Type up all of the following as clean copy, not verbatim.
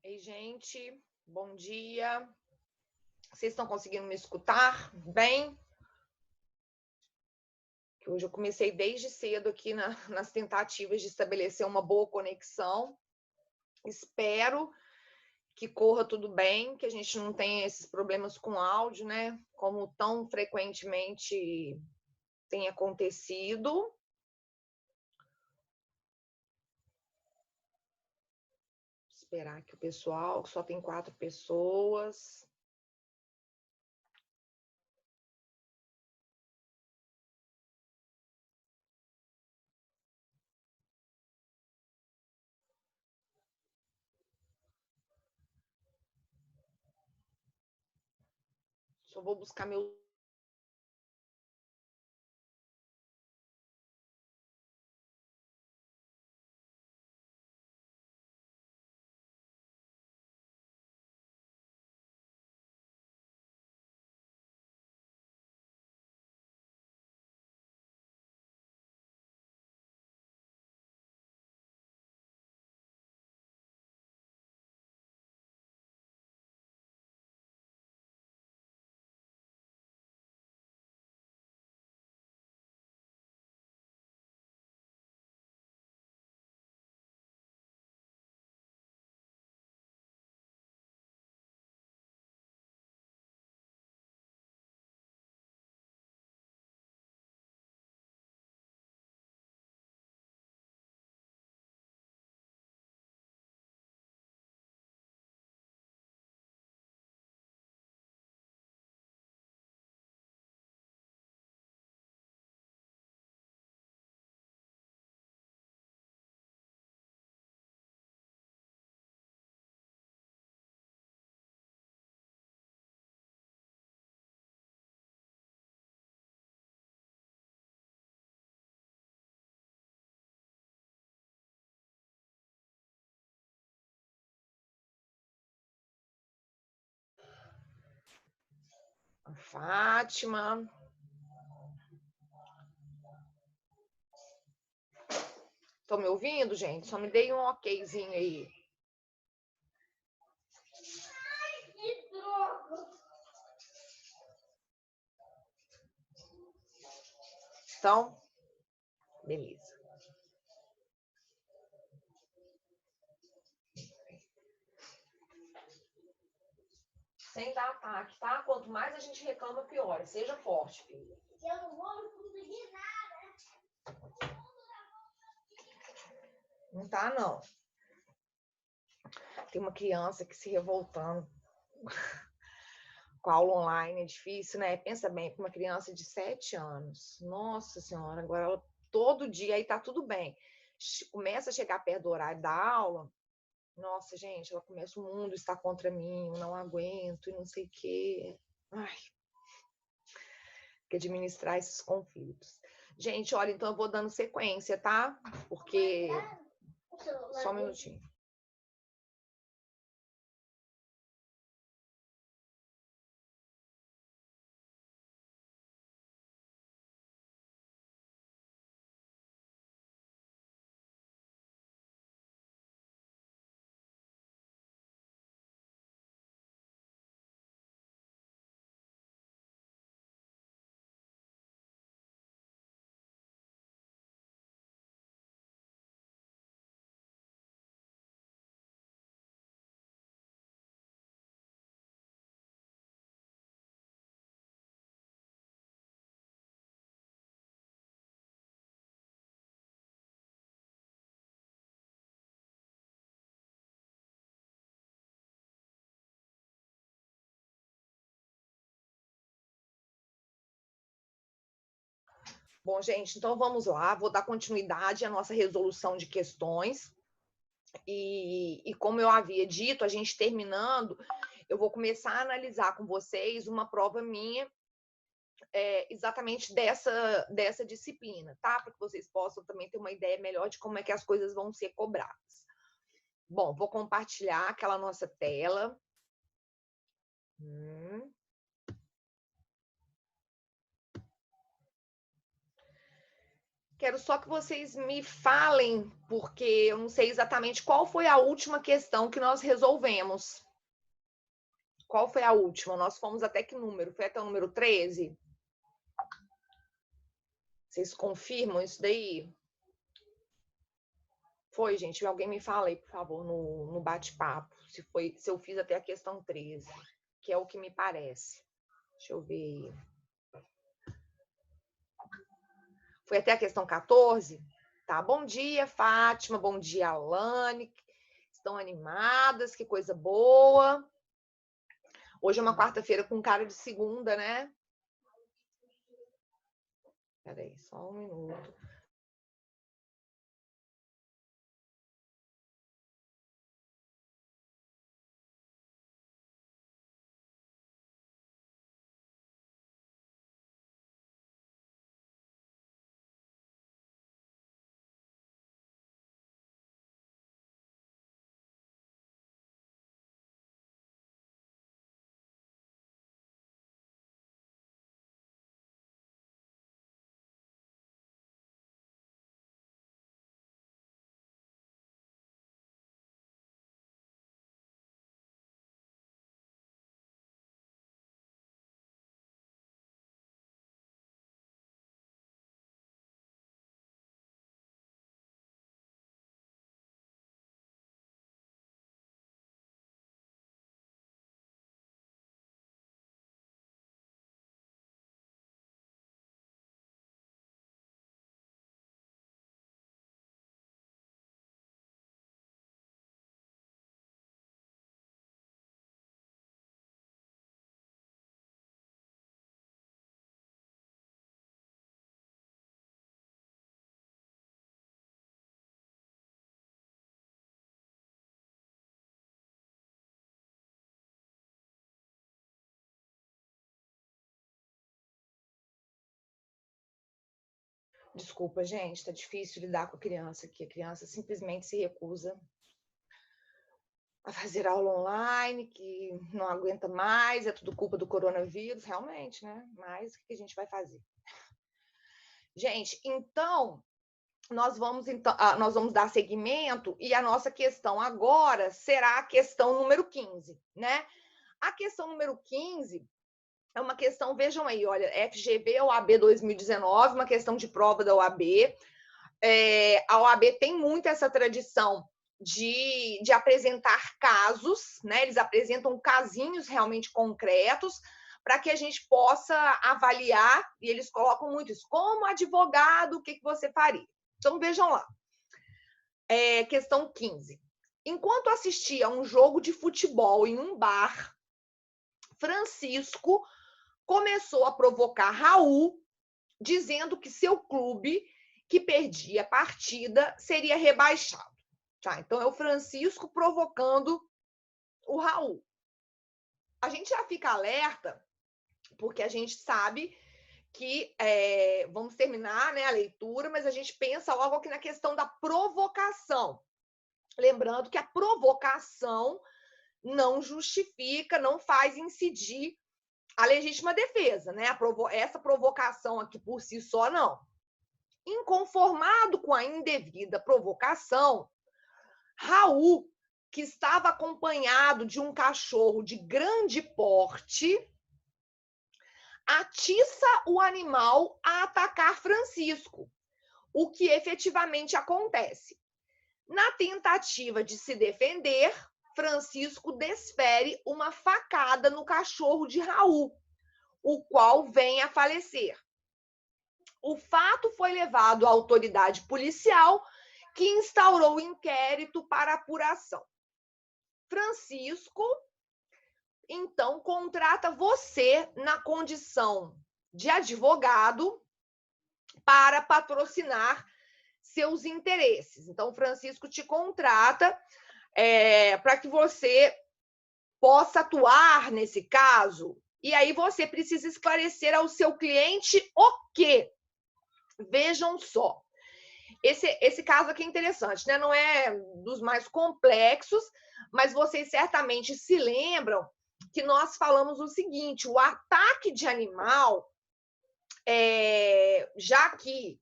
Ei, gente, bom dia. Vocês estão conseguindo me escutar bem? Que hoje eu comecei desde cedo aqui nas tentativas de estabelecer uma boa conexão. Espero que corra tudo bem, que a gente não tenha esses problemas com áudio, né? Como tão frequentemente tem acontecido. Esperar que o pessoal, que só tem 4 pessoas. Só vou buscar meu. Fátima. Estão me ouvindo, gente? Só me deem um okzinho aí. Então, beleza. Sem dar ataque, tá? Quanto mais a gente reclama, pior. Seja forte, filha. Eu não vou conseguir nada. Não tá, não. Tem uma criança que se revoltando com a aula online. É difícil, né? Pensa bem, para uma criança de 7 anos. Nossa Senhora, agora ela todo dia aí tá tudo bem. Começa a chegar perto do horário da aula. Nossa, gente, ela começa, o mundo está contra mim, eu não aguento e não sei o quê. Ai, que administrar esses conflitos. Gente, olha, então eu vou dando sequência, tá? Porque... Só um minutinho. Bom, gente, então vamos lá, vou dar continuidade à nossa resolução de questões. E como eu havia dito, a gente terminando, eu vou começar a analisar com vocês uma prova minha exatamente dessa disciplina, tá? Para que vocês possam também ter uma ideia melhor de como é que as coisas vão ser cobradas. Bom, vou compartilhar aquela nossa tela. Quero só que vocês me falem, porque eu não sei exatamente qual foi a última questão que nós resolvemos. Qual foi a última? Nós fomos até que número? Foi até o número 13? Vocês confirmam isso daí? Foi, gente? Alguém me fala aí, por favor, no bate-papo, se eu fiz até a questão 13, que é o que me parece. Deixa eu ver. Foi até a questão 14? Tá, bom dia, Fátima, bom dia, Alane. Estão animadas, que coisa boa. Hoje é uma quarta-feira com cara de segunda, né? Peraí, só um minuto. Desculpa, gente, tá difícil lidar com a criança aqui. A criança simplesmente se recusa a fazer aula online, que não aguenta mais, é tudo culpa do coronavírus, realmente, né? Mas o que a gente vai fazer? Gente, então, nós vamos dar seguimento e a nossa questão agora será a questão número 15, né? A questão número 15 é uma questão, vejam aí, olha, FGV OAB 2019, uma questão de prova da OAB. A OAB tem muito essa tradição de apresentar casos, né? Eles apresentam casinhos realmente concretos para que a gente possa avaliar, e eles colocam muito isso, como advogado, o que você faria? Então, vejam lá. Questão 15. Enquanto assistia a um jogo de futebol em um bar, Francisco começou a provocar Raul, dizendo que seu clube, que perdia a partida, seria rebaixado. Tá, então é o Francisco provocando o Raul. A gente já fica alerta, porque a gente sabe que vamos terminar, né, a leitura, mas a gente pensa logo aqui na questão da provocação. Lembrando que a provocação não justifica, não faz incidir a legítima defesa, né? Essa provocação aqui por si só, não. Inconformado com a indevida provocação, Raul, que estava acompanhado de um cachorro de grande porte, atiça o animal a atacar Francisco, o que efetivamente acontece. Na tentativa de se defender, Francisco desfere uma facada no cachorro de Raul, o qual vem a falecer. O fato foi levado à autoridade policial, que instaurou o inquérito para apuração. Francisco, então, contrata você na condição de advogado para patrocinar seus interesses. Então, Francisco te contrata para que você possa atuar nesse caso. E aí você precisa esclarecer ao seu cliente o quê? Vejam só. Esse caso aqui é interessante, né? Não é dos mais complexos, mas vocês certamente se lembram que nós falamos o seguinte: o ataque de animal, já que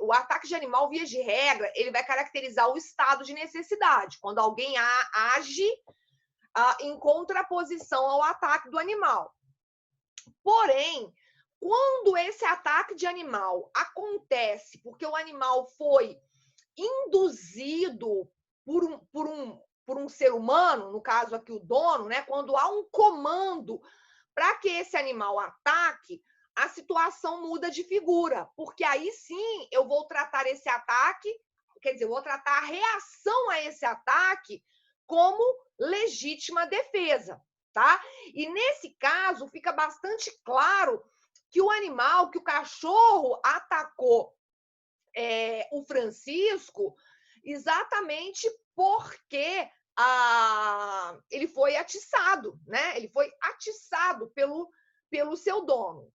o ataque de animal, via de regra, ele vai caracterizar o estado de necessidade, quando alguém age em contraposição ao ataque do animal. Porém, quando esse ataque de animal acontece porque o animal foi induzido por um ser humano, no caso aqui o dono, né? Quando há um comando para que esse animal ataque, a situação muda de figura, porque aí sim eu vou tratar esse ataque, quer dizer, eu vou tratar a reação a esse ataque como legítima defesa, tá? E nesse caso fica bastante claro que o animal, que o cachorro atacou o Francisco exatamente porque ele foi atiçado, né? Ele foi atiçado pelo seu dono.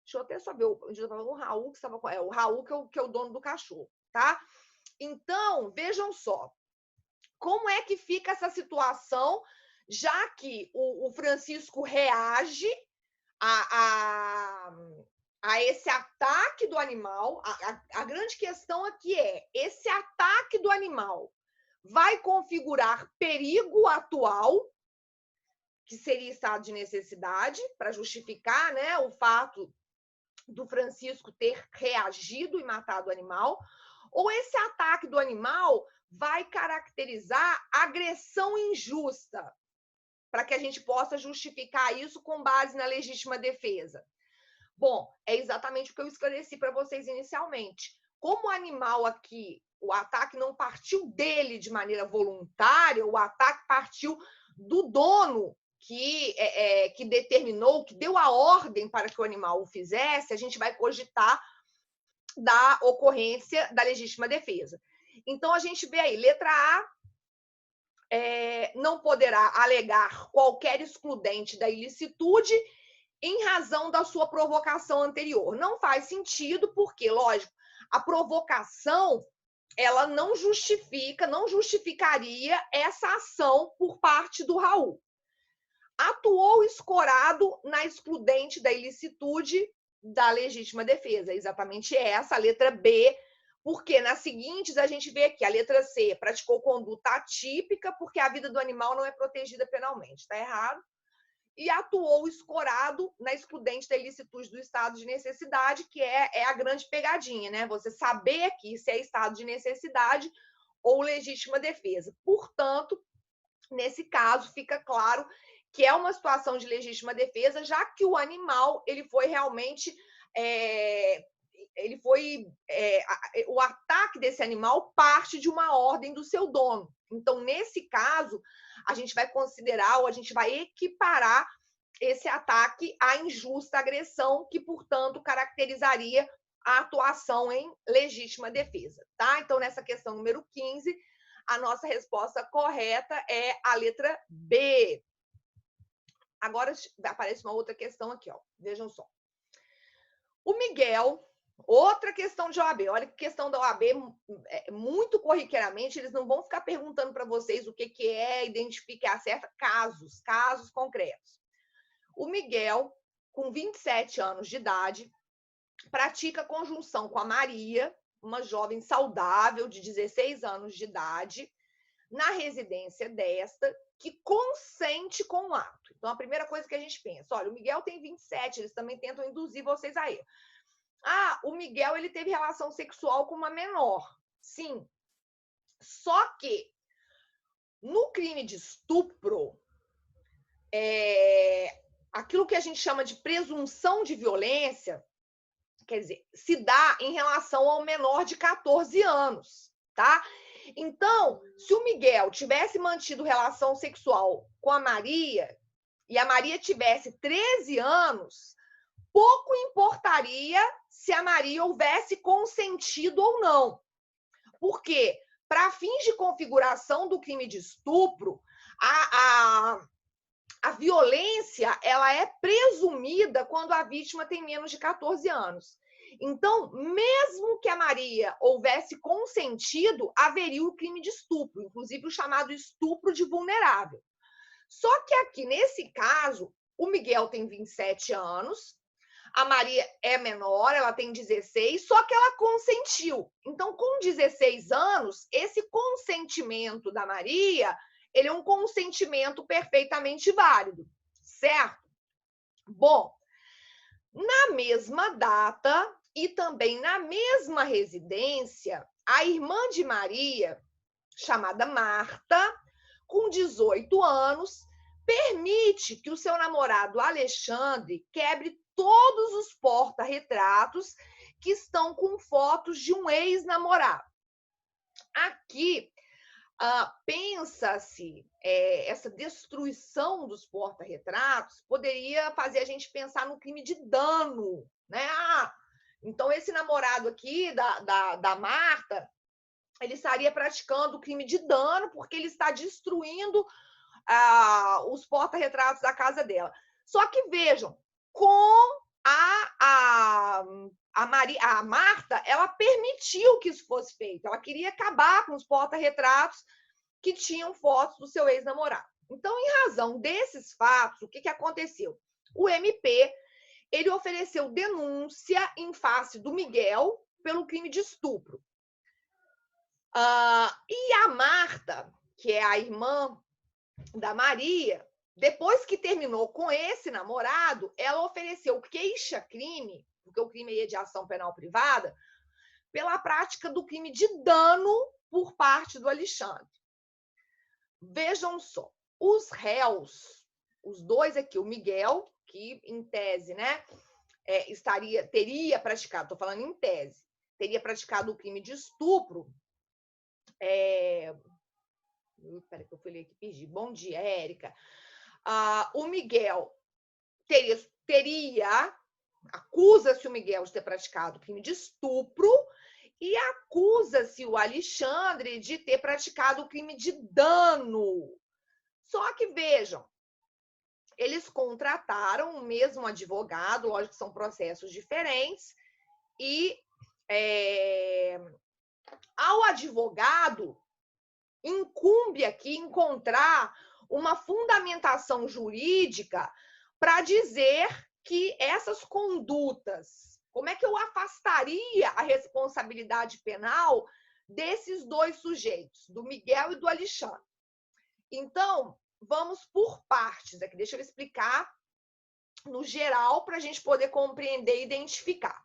Deixa eu até saber, o Raul, que estava o Raul, que é o dono do cachorro, tá? Então, vejam só, como é que fica essa situação, já que o Francisco reage a esse ataque do animal. A grande questão aqui esse ataque do animal vai configurar perigo atual, que seria estado de necessidade, para justificar, né, o fato do Francisco ter reagido e matado o animal, ou esse ataque do animal vai caracterizar agressão injusta, para que a gente possa justificar isso com base na legítima defesa. Bom, é exatamente o que eu esclareci para vocês inicialmente. Como o animal aqui, o ataque não partiu dele de maneira voluntária, o ataque partiu do dono que determinou, que deu a ordem para que o animal o fizesse, a gente vai cogitar da ocorrência da legítima defesa. Então, a gente vê aí, letra A, não poderá alegar qualquer excludente da ilicitude em razão da sua provocação anterior. Não faz sentido, porque, lógico, a provocação ela não justificaria essa ação por parte do Raul. Atuou escorado na excludente da ilicitude da legítima defesa. Exatamente essa, a letra B, porque nas seguintes a gente vê aqui, a letra C, praticou conduta atípica porque a vida do animal não é protegida penalmente. Está errado. E atuou escorado na excludente da ilicitude do estado de necessidade, que é a grande pegadinha, né? Você saber aqui se é estado de necessidade ou legítima defesa. Portanto, nesse caso, fica claro que é uma situação de legítima defesa, já que o animal ele foi realmente o ataque desse animal parte de uma ordem do seu dono. Então, nesse caso, a gente vai considerar ou a gente vai equiparar esse ataque à injusta agressão, que, portanto, caracterizaria a atuação em legítima defesa, tá? Então, nessa questão número 15, a nossa resposta correta é a letra B. Agora aparece uma outra questão aqui, ó. Vejam só. O Miguel, outra questão de OAB. Olha que questão da OAB, muito corriqueiramente, eles não vão ficar perguntando para vocês o que é, identificar certo, casos concretos. O Miguel, com 27 anos de idade, pratica conjunção com a Maria, uma jovem saudável de 16 anos de idade, na residência desta, que consente com o ato. Então, a primeira coisa que a gente pensa, olha, o Miguel tem 27, eles também tentam induzir vocês a ele. O Miguel ele teve relação sexual com uma menor. Sim. Só que, no crime de estupro, aquilo que a gente chama de presunção de violência, quer dizer, se dá em relação ao menor de 14 anos, tá? Então, se o Miguel tivesse mantido relação sexual com a Maria e a Maria tivesse 13 anos, pouco importaria se a Maria houvesse consentido ou não. Por quê? Para fins de configuração do crime de estupro, a violência ela é presumida quando a vítima tem menos de 14 anos. Então, mesmo que a Maria houvesse consentido, haveria o crime de estupro, inclusive o chamado estupro de vulnerável. Só que aqui, nesse caso, o Miguel tem 27 anos, A Maria é menor, ela tem 16, só que ela consentiu. Então, com 16 anos, esse consentimento da Maria, ele é um consentimento perfeitamente válido, certo? Bom, na mesma data e também na mesma residência, a irmã de Maria, chamada Marta, com 18 anos, permite que o seu namorado Alexandre quebre todos os porta-retratos que estão com fotos de um ex-namorado. Aqui, pensa-se, essa destruição dos porta-retratos poderia fazer a gente pensar no crime de dano, né? Então, esse namorado aqui da Marta, ele estaria praticando o crime de dano porque ele está destruindo os porta-retratos da casa dela. Só que vejam, com a Marta, ela permitiu que isso fosse feito. Ela queria acabar com os porta-retratos que tinham fotos do seu ex-namorado. Então, em razão desses fatos, o que aconteceu? O MP, ele ofereceu denúncia em face do Miguel pelo crime de estupro. E a Marta, que é a irmã da Maria, depois que terminou com esse namorado, ela ofereceu queixa-crime, porque o crime é de ação penal privada, pela prática do crime de dano por parte do Alexandre. Vejam só, os réus, os dois aqui, o Miguel, que em tese, né, teria praticado, estou falando em tese, teria praticado o crime de estupro. Espera que eu fui ler aqui, perdi. Bom dia, Érica. O Miguel acusa-se o Miguel de ter praticado crime de estupro e acusa-se o Alexandre de ter praticado o crime de dano. Só que, vejam, eles contrataram o mesmo advogado, lógico que são processos diferentes, e ao advogado incumbe aqui encontrar uma fundamentação jurídica para dizer que essas condutas, como é que eu afastaria a responsabilidade penal desses dois sujeitos, do Miguel e do Alexandre? Então, vamos por partes aqui. Deixa eu explicar no geral para a gente poder compreender e identificar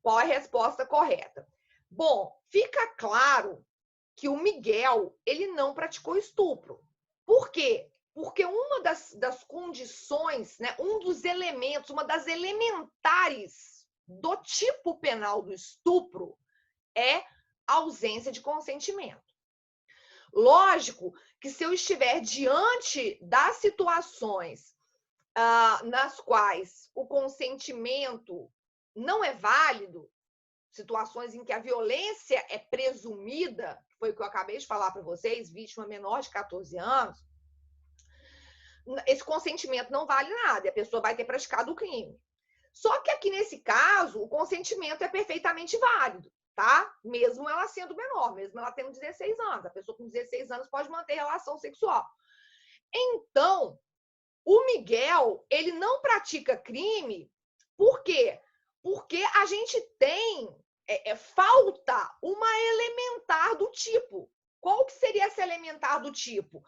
qual é a resposta correta. Bom, fica claro que o Miguel, ele não praticou estupro. Por quê? Porque uma das condições, né, um dos elementos, uma das elementares do tipo penal do estupro é a ausência de consentimento. Lógico que se eu estiver diante das situações nas quais o consentimento não é válido, situações em que a violência é presumida, foi o que eu acabei de falar para vocês, vítima menor de 14 anos, esse consentimento não vale nada, e a pessoa vai ter praticado o crime. Só que aqui nesse caso, o consentimento é perfeitamente válido, tá? Mesmo ela sendo menor, mesmo ela tendo 16 anos. A pessoa com 16 anos pode manter relação sexual. Então, o Miguel, ele não pratica crime, por quê? Porque a gente tem falta uma elementar do tipo. Qual que seria essa elementar do tipo?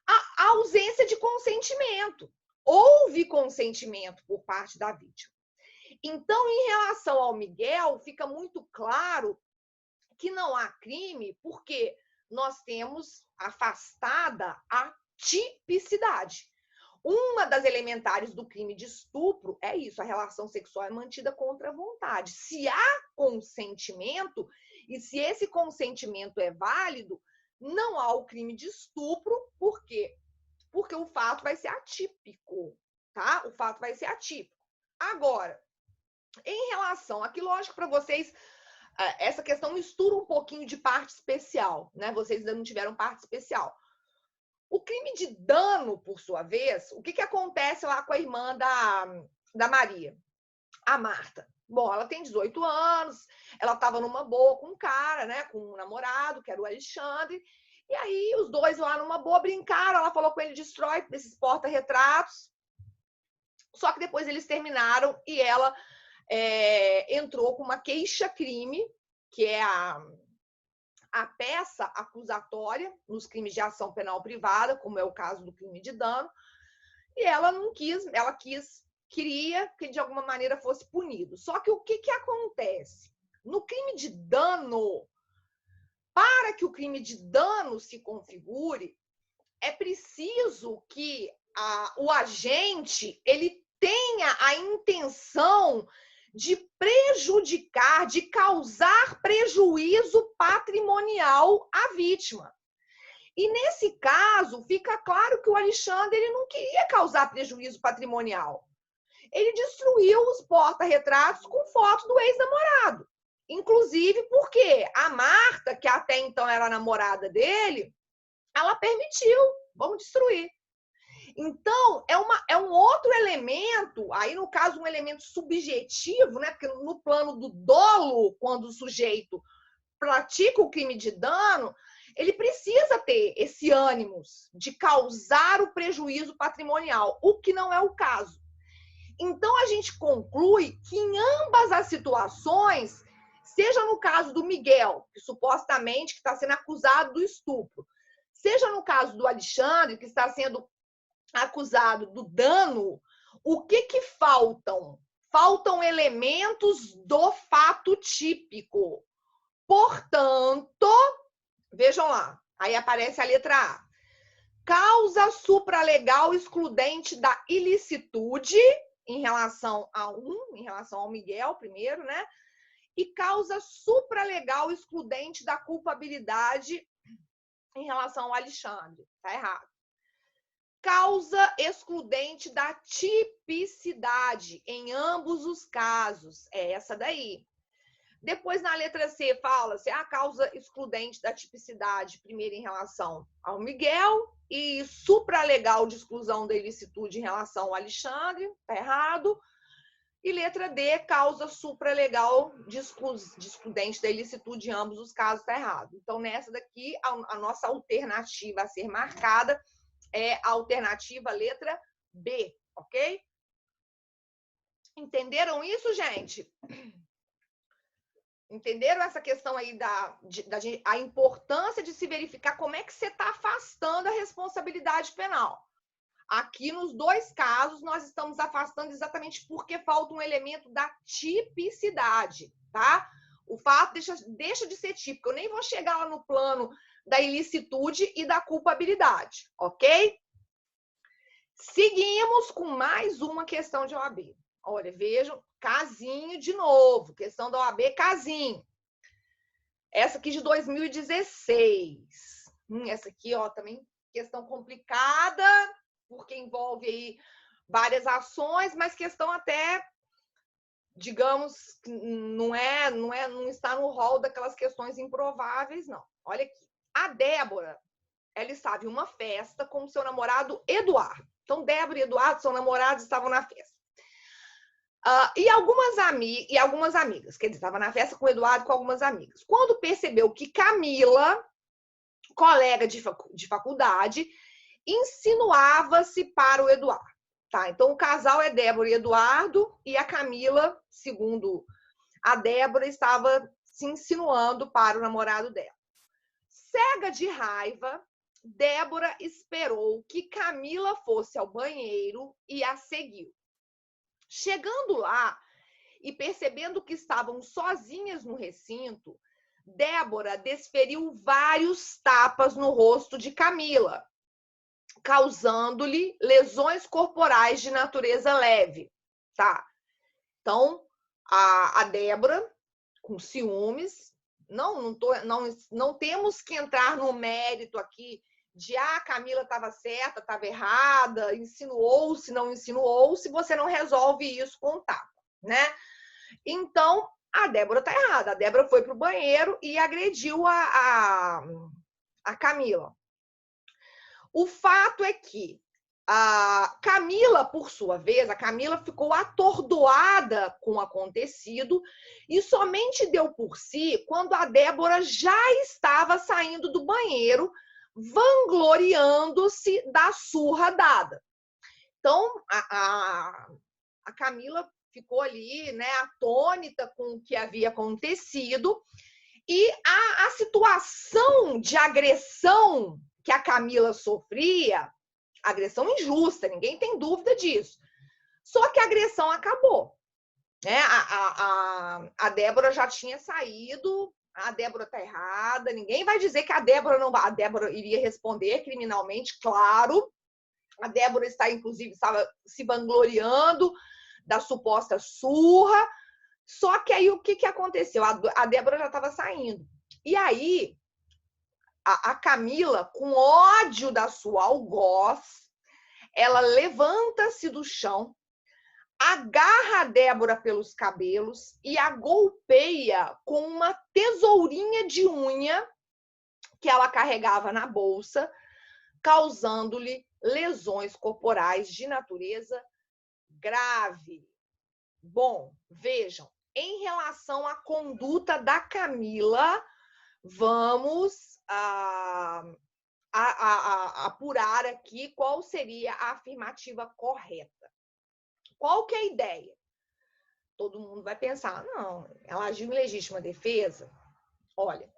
A ausência de consentimento. Houve consentimento por parte da vítima. Então, em relação ao Miguel, fica muito claro que não há crime porque nós temos afastada a tipicidade. Uma das elementares do crime de estupro é isso, a relação sexual é mantida contra a vontade. Se há consentimento, e se esse consentimento é válido, não há o crime de estupro, por quê? Porque o fato vai ser atípico, tá? O fato vai ser atípico. Agora, em relação aqui, lógico, para vocês, essa questão mistura um pouquinho de parte especial, né? Vocês ainda não tiveram parte especial. O crime de dano, por sua vez, o que acontece lá com a irmã da Maria? A Marta. Bom, ela tem 18 anos, ela estava numa boa com um cara, né? Com um namorado, que era o Alexandre. E aí, os dois lá numa boa brincaram. Ela falou com ele, destrói esses porta-retratos. Só que depois eles terminaram e ela entrou com uma queixa-crime, que é a peça acusatória nos crimes de ação penal privada, como é o caso do crime de dano, e ela não quis, queria que de alguma maneira fosse punido. Só que o que acontece? No crime de dano, para que o crime de dano se configure, é preciso que o agente ele tenha a intenção de prejudicar, de causar prejuízo patrimonial à vítima. E nesse caso, fica claro que o Alexandre ele não queria causar prejuízo patrimonial. Ele destruiu os porta-retratos com fotos do ex-namorado. Inclusive porque a Marta, que até então era a namorada dele, ela permitiu, vamos destruir. Então, é um outro elemento, aí no caso um elemento subjetivo, né? Porque no plano do dolo, quando o sujeito pratica o crime de dano, ele precisa ter esse ânimo de causar o prejuízo patrimonial, o que não é o caso. Então, a gente conclui que em ambas as situações, seja no caso do Miguel, que supostamente está sendo acusado do estupro, seja no caso do Alexandre, que está sendo acusado do dano, o que faltam? Faltam elementos do fato típico. Portanto, vejam lá, aí aparece a letra A. Causa supralegal excludente da ilicitude em relação ao Miguel primeiro, né? E causa supralegal excludente da culpabilidade em relação ao Alexandre. Tá errado. Causa excludente da tipicidade em ambos os casos. É essa daí. Depois, na letra C, fala-se a causa excludente da tipicidade, primeiro em relação ao Miguel, e supralegal de exclusão da ilicitude em relação ao Alexandre, tá errado. E letra D, causa supralegal de excludente da ilicitude em ambos os casos, tá errado. Então, nessa daqui, a nossa alternativa a ser marcada é a alternativa letra B, ok? Entenderam isso, gente? Entenderam essa questão aí a importância de se verificar como é que você está afastando a responsabilidade penal? Aqui, nos dois casos, nós estamos afastando exatamente porque falta um elemento da tipicidade, tá? O fato deixa de ser típico. Eu nem vou chegar lá no plano da ilicitude e da culpabilidade, ok? Seguimos com mais uma questão de OAB. Olha, vejam, casinho de novo, questão da OAB, casinho. Essa aqui de 2016. Essa aqui, ó, também questão complicada, porque envolve aí várias ações, mas questão até, digamos, não está no rol daquelas questões improváveis, não. Olha aqui. A Débora, ela estava em uma festa com o seu namorado Eduardo. Então, Débora e Eduardo, são namorados, estavam na festa. E algumas amigas, quer dizer, estava na festa com o Eduardo com algumas amigas. Quando percebeu que Camila, colega de faculdade, insinuava-se para o Eduardo. Tá? Então, o casal é Débora e Eduardo, e a Camila, segundo a Débora, estava se insinuando para o namorado dela. Cega de raiva, Débora esperou que Camila fosse ao banheiro e a seguiu. Chegando lá e percebendo que estavam sozinhas no recinto, Débora desferiu vários tapas no rosto de Camila, causando-lhe lesões corporais de natureza leve. Tá? Então, a Débora, com ciúmes, não temos que entrar no mérito aqui de Camila estava certa, estava errada, insinuou-se, não insinuou-se, você não resolve isso com tapa, né? Então, a Débora está errada. A Débora foi para o banheiro e agrediu a Camila. O fato é que a Camila, por sua vez, a Camila ficou atordoada com o acontecido e somente deu por si quando a Débora já estava saindo do banheiro, vangloriando-se da surra dada. Então, a Camila ficou ali, né, atônita com o que havia acontecido. E a situação de agressão que a Camila sofria, agressão injusta, ninguém tem dúvida disso. Só que a agressão acabou. Né? A Débora já tinha saído, a Débora está errada, ninguém vai dizer que a Débora não vai. A Débora iria responder criminalmente, claro. A Débora está, inclusive, estava se vangloriando da suposta surra. Só que aí o que aconteceu? A Débora já estava saindo. E aí, a Camila, com ódio da sua algoz, ela levanta-se do chão, agarra a Débora pelos cabelos e a golpeia com uma tesourinha de unha que ela carregava na bolsa, causando-lhe lesões corporais de natureza grave. Bom, vejam, em relação à conduta da Camila, vamos apurar aqui qual seria a afirmativa correta. Qual que é a ideia? Todo mundo vai pensar, não, ela agiu em legítima defesa? Olha,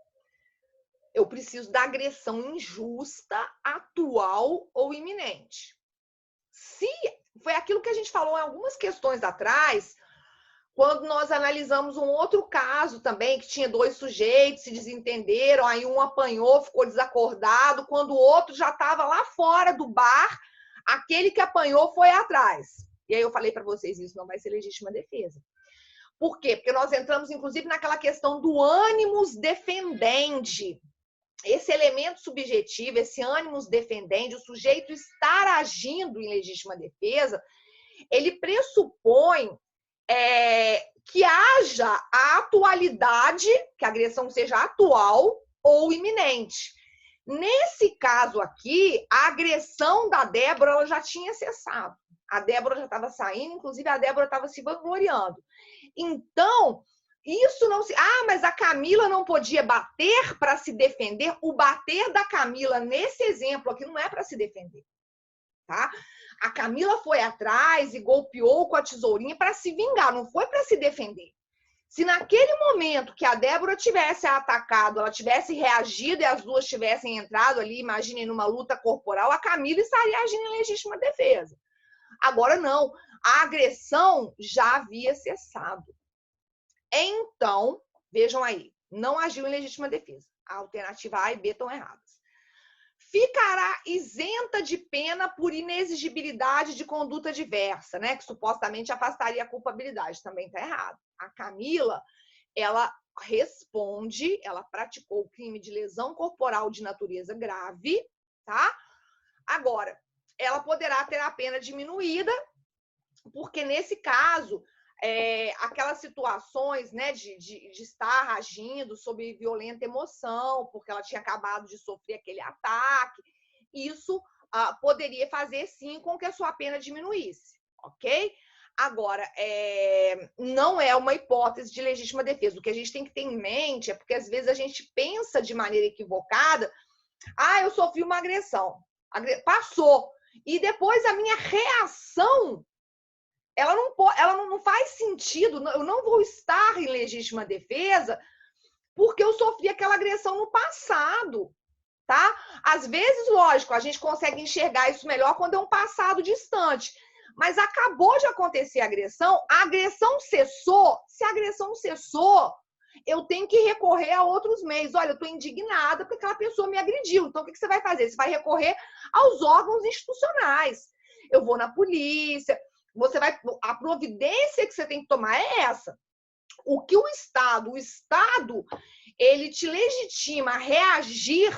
eu preciso da agressão injusta, atual ou iminente. Se foi aquilo que a gente falou em algumas questões atrás, quando nós analisamos um outro caso também, que tinha 2 sujeitos, se desentenderam, aí um apanhou, ficou desacordado, quando o outro já estava lá fora do bar, aquele que apanhou foi atrás. E aí eu falei para vocês, isso não vai ser legítima defesa. Por quê? Porque nós entramos, inclusive, naquela questão do animus defendendi. Esse elemento subjetivo, esse animus defendendi, o sujeito estar agindo em legítima defesa, ele pressupõe que haja a atualidade, que a agressão seja atual ou iminente. Nesse caso aqui, a agressão da Débora ela já tinha cessado. A Débora já estava saindo, inclusive a Débora estava se vangloriando. Então, isso não se... mas a Camila não podia bater para se defender. O bater da Camila nesse exemplo aqui não é para se defender, tá? A Camila foi atrás e golpeou com a tesourinha para se vingar, não foi para se defender. Se naquele momento que a Débora tivesse atacado, ela tivesse reagido e as duas tivessem entrado ali, imaginem, numa luta corporal, a Camila estaria agindo em legítima defesa. Agora não, a agressão já havia cessado. Então, vejam aí, não agiu em legítima defesa. A alternativa A e B estão erradas. Ficará isenta de pena por inexigibilidade de conduta diversa, né? Que supostamente afastaria a culpabilidade. Também está errado. A Camila, ela responde, ela praticou o crime de lesão corporal de natureza grave, tá? Agora, ela poderá ter a pena diminuída, porque nesse caso, aquelas situações, né, de estar agindo sob violenta emoção, porque ela tinha acabado de sofrer aquele ataque, isso poderia fazer, sim, com que a sua pena diminuísse, ok? Agora, não é uma hipótese de legítima defesa. O que a gente tem que ter em mente é porque, às vezes, a gente pensa de maneira equivocada, eu sofri uma agressão, passou, e depois a minha reação ela não faz sentido, eu não vou estar em legítima defesa porque eu sofri aquela agressão no passado, tá? Às vezes, lógico, a gente consegue enxergar isso melhor quando é um passado distante, mas acabou de acontecer a agressão cessou, se a agressão cessou, eu tenho que recorrer a outros meios. Olha, eu estou indignada porque aquela pessoa me agrediu, então o que você vai fazer? Você vai recorrer aos órgãos institucionais. Eu vou na polícia, a providência que você tem que tomar é essa. O que o Estado, ele te legitima a reagir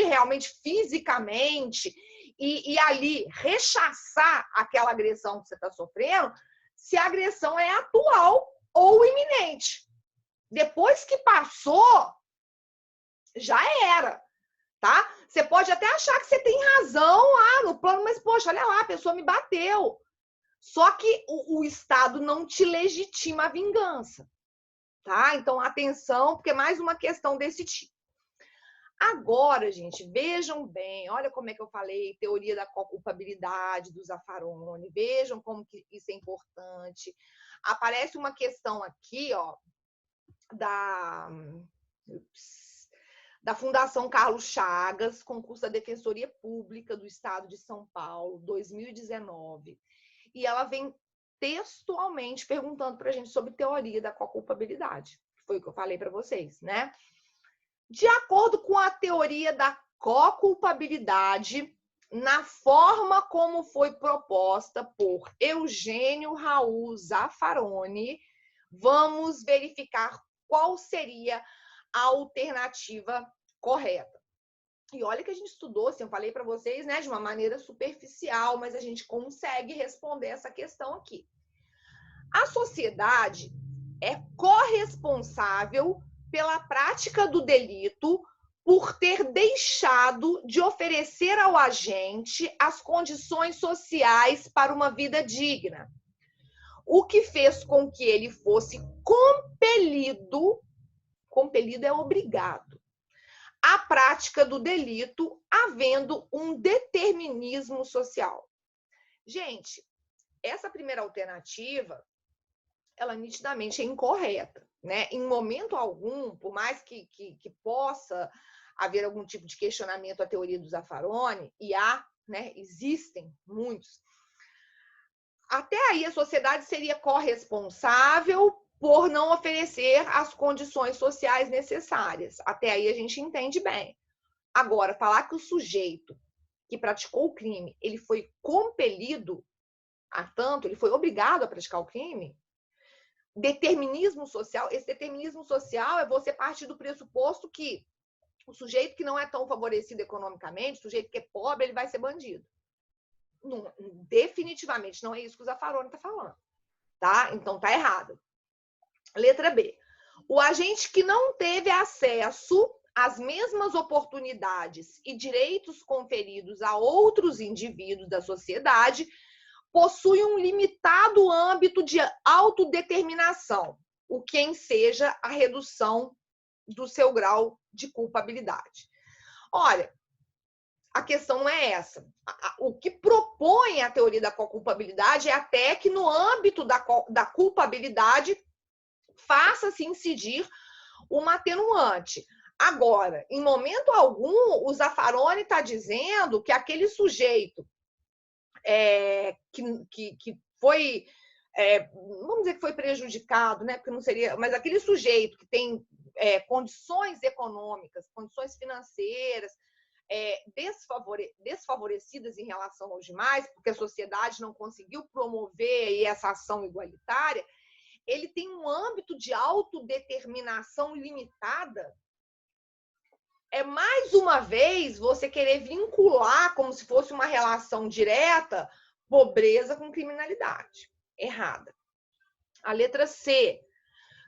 realmente fisicamente e ali rechaçar aquela agressão que você está sofrendo, se a agressão é atual ou iminente. Depois que passou, já era, tá? Você pode até achar que você tem razão no plano, mas, poxa, olha lá, a pessoa me bateu. Só que o Estado não te legitima a vingança, tá? Então, atenção, porque é mais uma questão desse tipo. Agora, gente, vejam bem, olha como é que eu falei, teoria da culpabilidade do Zaffaroni, vejam como que isso é importante. Aparece uma questão aqui, ó, da Fundação Carlos Chagas, concurso da Defensoria Pública do Estado de São Paulo, 2019. E ela vem textualmente perguntando para a gente sobre teoria da culpabilidade. Foi o que eu falei para vocês, né? De acordo com a teoria da co-culpabilidade, na forma como foi proposta por Eugênio Raul Zaffaroni, vamos verificar qual seria a alternativa correta. E olha que a gente estudou, assim, eu falei para vocês, né, de uma maneira superficial, mas a gente consegue responder essa questão aqui. A sociedade é corresponsável pela prática do delito por ter deixado de oferecer ao agente as condições sociais para uma vida digna, o que fez com que ele fosse compelido é obrigado, à prática do delito, havendo um determinismo social. Gente, essa primeira alternativa, ela nitidamente é incorreta, né? Em momento algum, por mais que possa haver algum tipo de questionamento à teoria do Zaffaroni, e há, né? Existem muitos, até aí a sociedade seria corresponsável por não oferecer as condições sociais necessárias. Até aí a gente entende bem. Agora, falar que o sujeito que praticou o crime, ele foi compelido a tanto, ele foi obrigado a praticar o crime, determinismo social, esse determinismo social é você partir do pressuposto que o sujeito que não é tão favorecido economicamente, o sujeito que é pobre, ele vai ser bandido. Não, definitivamente não é isso que o Zaffaroni está falando, tá? Então tá errado. Letra B. O agente que não teve acesso às mesmas oportunidades e direitos conferidos a outros indivíduos da sociedade possui um limitado âmbito de autodeterminação, o que enseja a redução do seu grau de culpabilidade. Olha, a questão não é essa. O que propõe a teoria da culpabilidade é até que no âmbito da culpabilidade faça-se incidir uma atenuante. Agora, em momento algum, o Zaffaroni está dizendo que aquele sujeito que foi, vamos dizer que foi prejudicado, né? Porque não seria, mas aquele sujeito que tem condições econômicas, condições financeiras desfavorecidas em relação aos demais, porque a sociedade não conseguiu promover essa ação igualitária, ele tem um âmbito de autodeterminação limitada. É mais uma vez você querer vincular como se fosse uma relação direta pobreza com criminalidade. Errada. A letra C.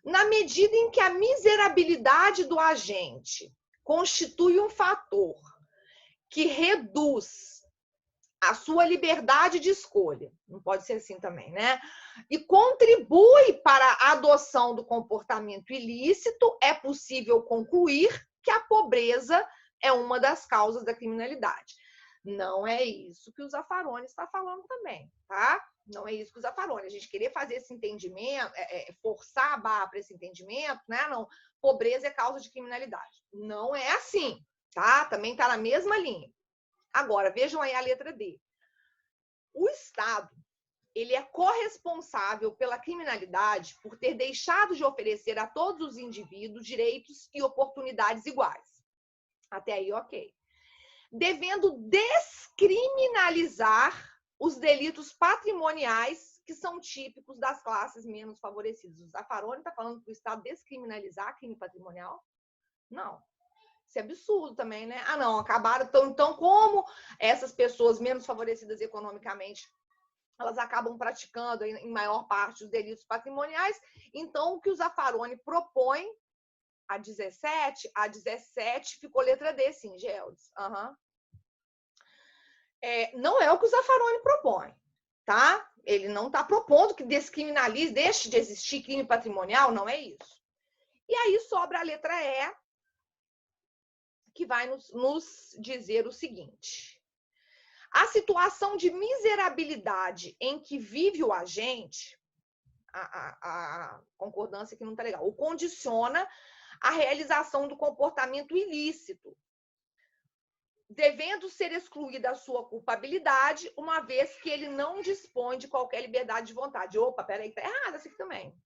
Na medida em que a miserabilidade do agente constitui um fator que reduz a sua liberdade de escolha, não pode ser assim também, né? E contribui para a adoção do comportamento ilícito, é possível concluir que a pobreza é uma das causas da criminalidade. Não é isso que o Zaffaroni está falando também, tá? Não é isso que o Zaffaroni. A gente querer fazer esse entendimento, forçar a barra para esse entendimento, né? Não, pobreza é causa de criminalidade. Não é assim, tá? Também está na mesma linha. Agora, vejam aí a letra D. O Estado, ele é corresponsável pela criminalidade por ter deixado de oferecer a todos os indivíduos direitos e oportunidades iguais. Até aí, ok. Devendo descriminalizar os delitos patrimoniais que são típicos das classes menos favorecidas. O Zaffaroni está falando que o Estado descriminalizar crime patrimonial? Não. Isso é absurdo também, né? Ah, não, acabaram. Então, como essas pessoas menos favorecidas economicamente, elas acabam praticando, em maior parte, os delitos patrimoniais, então o que o Zaffaroni propõe, a 17 ficou letra D, sim, Geldes. Uhum. Não é o que o Zaffaroni propõe, tá? Ele não está propondo que descriminalize, deixe de existir crime patrimonial, não é isso. E aí sobra a letra E, que vai nos dizer o seguinte: a situação de miserabilidade em que vive o agente, a concordância aqui não está legal, o condiciona a realização do comportamento ilícito, devendo ser excluída a sua culpabilidade, uma vez que ele não dispõe de qualquer liberdade de vontade. Opa, peraí, tá errado essa aqui também.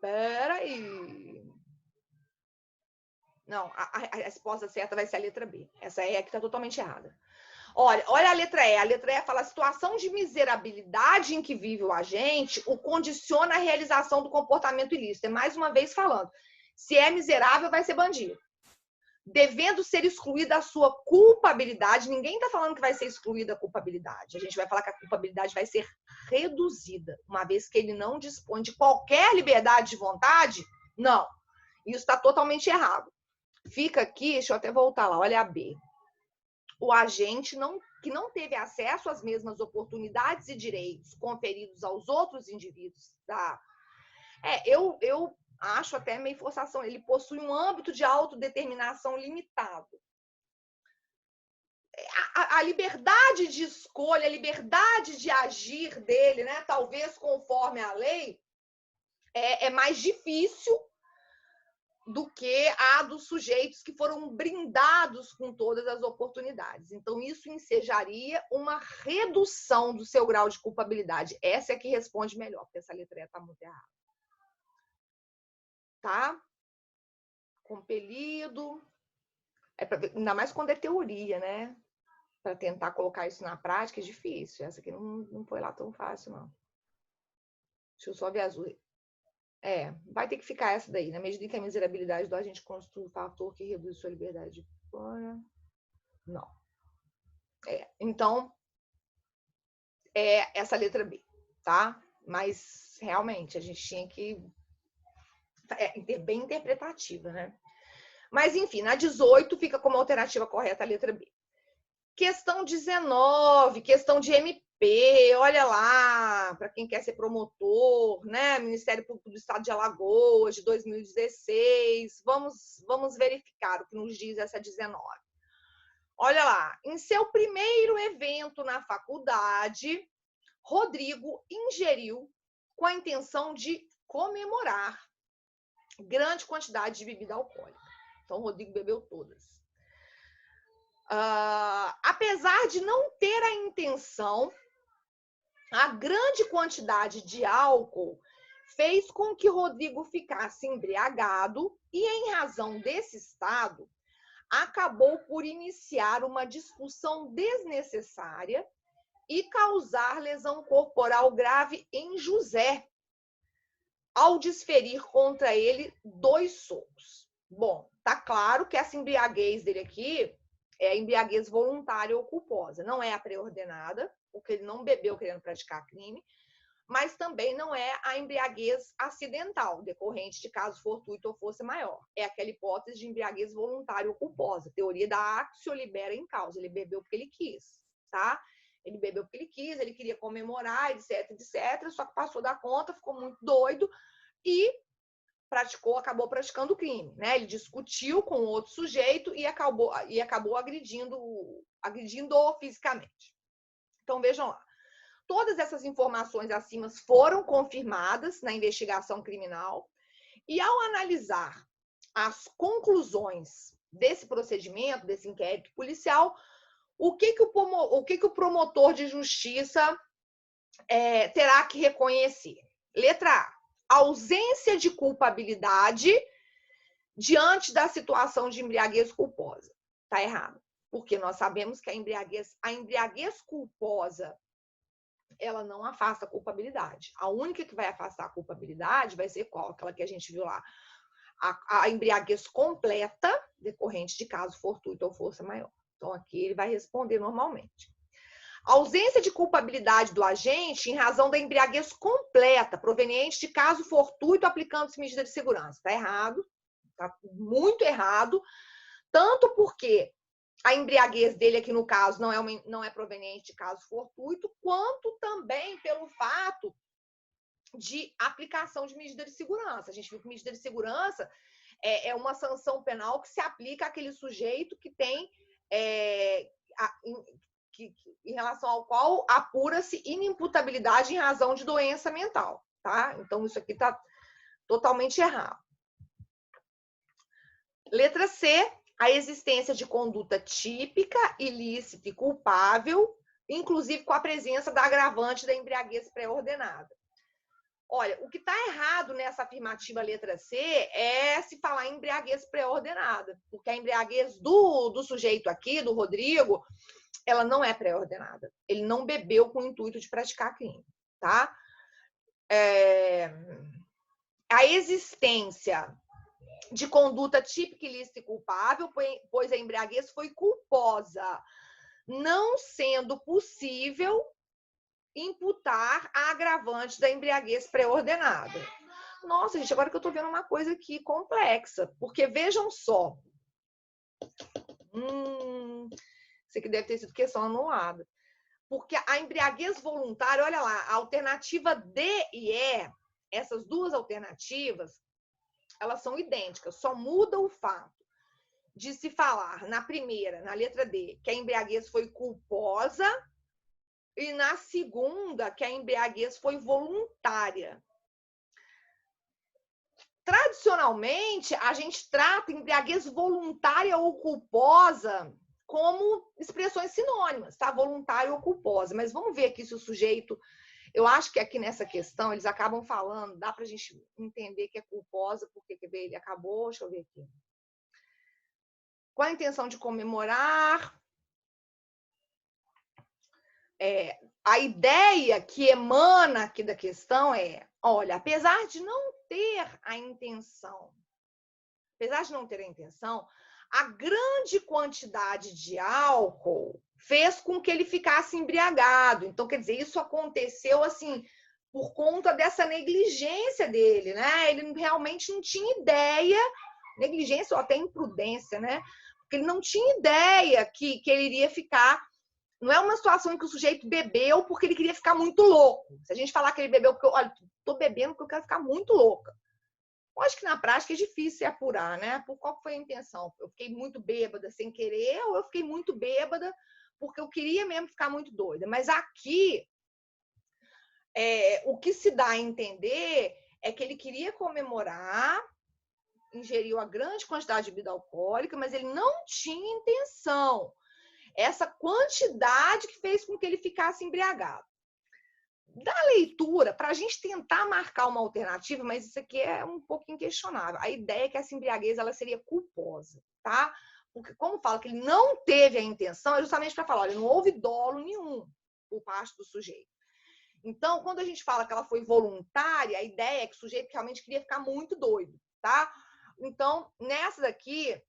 Peraí. Não, a resposta certa vai ser a letra B. Essa é a que está totalmente errada. Olha a letra E. A letra E fala: a situação de miserabilidade em que vive o agente o condiciona a realização do comportamento ilícito. É mais uma vez falando. Se é miserável, vai ser bandido. Devendo ser excluída a sua culpabilidade. Ninguém está falando que vai ser excluída a culpabilidade. A gente vai falar que a culpabilidade vai ser reduzida, uma vez que ele não dispõe de qualquer liberdade de vontade. Não. Isso está totalmente errado. Fica aqui, deixa eu até voltar lá, olha a B. O agente que não teve acesso às mesmas oportunidades e direitos conferidos aos outros indivíduos, tá? Eu acho até meio forçação. Ele possui um âmbito de autodeterminação limitado. A liberdade de escolha, a liberdade de agir dele, né, talvez conforme a lei, é mais difícil do que a dos sujeitos que foram brindados com todas as oportunidades. Então, isso ensejaria uma redução do seu grau de culpabilidade. Essa é que responde melhor, porque essa letra está muito errada. Tá? Compelido. Ainda mais quando é teoria, né? Para tentar colocar isso na prática é difícil. Essa aqui não foi lá tão fácil, não. Deixa eu só ver azul. Vai ter que ficar essa daí. Na medida em que a miserabilidade do agente constitui um fator que reduz sua liberdade de escolha. Não. Então, é essa letra B, tá? Mas, realmente, a gente tinha que... bem interpretativa, né? Mas, enfim, na 18 fica como alternativa correta a letra B. Questão 19, questão de MP, olha lá, para quem quer ser promotor, né? Ministério Público do Estado de Alagoas, de 2016. Vamos verificar o que nos diz essa 19. Olha lá, em seu primeiro evento na faculdade, Rodrigo ingeriu com a intenção de comemorar grande quantidade de bebida alcoólica. Então, o Rodrigo bebeu todas. Apesar de não ter a intenção, a grande quantidade de álcool fez com que Rodrigo ficasse embriagado e, em razão desse estado, acabou por iniciar uma discussão desnecessária e causar lesão corporal grave em José, ao desferir contra ele 2 socos. Bom, tá claro que essa embriaguez dele aqui é a embriaguez voluntária ou culposa. Não é a pré-ordenada, porque ele não bebeu querendo praticar crime, mas também não é a embriaguez acidental, decorrente de caso fortuito ou força maior. É aquela hipótese de embriaguez voluntária ou culposa, teoria da actio libera in causa. Ele bebeu porque ele quis, tá? Ele bebeu porque ele quis, ele queria comemorar, etc, etc, só que passou da conta, ficou muito doido e acabou praticando o crime, né? Ele discutiu com outro sujeito e acabou agredindo-o fisicamente. Então, vejam lá. Todas essas informações acima foram confirmadas na investigação criminal e, ao analisar as conclusões desse procedimento, desse inquérito policial, o que o promotor de justiça terá que reconhecer? Letra A. Ausência de culpabilidade diante da situação de embriaguez culposa. Está errado. Porque nós sabemos que a embriaguez culposa, ela não afasta a culpabilidade. A única que vai afastar a culpabilidade vai ser qual? Aquela que a gente viu lá. A embriaguez completa, decorrente de caso fortuito ou força maior. Então, aqui ele vai responder normalmente. Ausência de culpabilidade do agente em razão da embriaguez completa, proveniente de caso fortuito aplicando-se medida de segurança. Está errado, está muito errado, tanto porque a embriaguez dele aqui no caso não é proveniente de caso fortuito, quanto também pelo fato de aplicação de medida de segurança. A gente viu que medida de segurança é uma sanção penal que se aplica àquele sujeito que tem em relação ao qual apura-se inimputabilidade em razão de doença mental, tá? Então, isso aqui está totalmente errado. Letra C, a existência de conduta típica, ilícita e culpável, inclusive com a presença da agravante da embriaguez pré-ordenada. Olha, o que está errado nessa afirmativa letra C é se falar em embriaguez pré-ordenada, porque a embriaguez do sujeito aqui, do Rodrigo, ela não é pré-ordenada. Ele não bebeu com o intuito de praticar crime, tá? A existência de conduta típica, ilícita e culpável, pois a embriaguez foi culposa, não sendo possível imputar a agravante da embriaguez pré-ordenada. Nossa, gente, agora que eu tô vendo uma coisa aqui complexa, porque vejam só. Isso aqui deve ter sido questão anulada. Porque a embriaguez voluntária, olha lá, a alternativa D e E, essas duas alternativas, elas são idênticas, só muda o fato de se falar na primeira, na letra D, que a embriaguez foi culposa, e na segunda, que a embriaguez foi voluntária. Tradicionalmente, a gente trata embriaguez voluntária ou culposa como expressões sinônimas, tá? Voluntária ou culposa. Mas vamos ver aqui se o sujeito... Eu acho que aqui nessa questão, eles acabam falando, dá pra gente entender que é culposa, porque ele acabou... Deixa eu ver aqui. Com a intenção de comemorar... A ideia que emana aqui da questão é, olha, apesar de não ter a intenção, a grande quantidade de álcool fez com que ele ficasse embriagado. Então, quer dizer, isso aconteceu assim por conta dessa negligência dele, né? Ele realmente não tinha ideia, negligência ou até imprudência, né? Porque ele não tinha ideia que ele iria ficar. Não é uma situação em que o sujeito bebeu porque ele queria ficar muito louco. Se a gente falar que ele bebeu porque, olha, tô bebendo porque eu quero ficar muito louca. Eu acho que na prática é difícil apurar, né? Por qual foi a intenção? Eu fiquei muito bêbada sem querer ou eu fiquei muito bêbada porque eu queria mesmo ficar muito doida? Mas aqui, o que se dá a entender é que ele queria comemorar, ingeriu a grande quantidade de bebida alcoólica, mas ele não tinha intenção. Essa quantidade que fez com que ele ficasse embriagado. Da leitura, para a gente tentar marcar uma alternativa, mas isso aqui é um pouco inquestionável. A ideia é que essa embriaguez ela seria culposa, tá? Porque como fala que ele não teve a intenção, é justamente para falar, olha, não houve dolo nenhum por parte do sujeito. Então, quando a gente fala que ela foi voluntária, a ideia é que o sujeito realmente queria ficar muito doido, tá? Então, nessa daqui,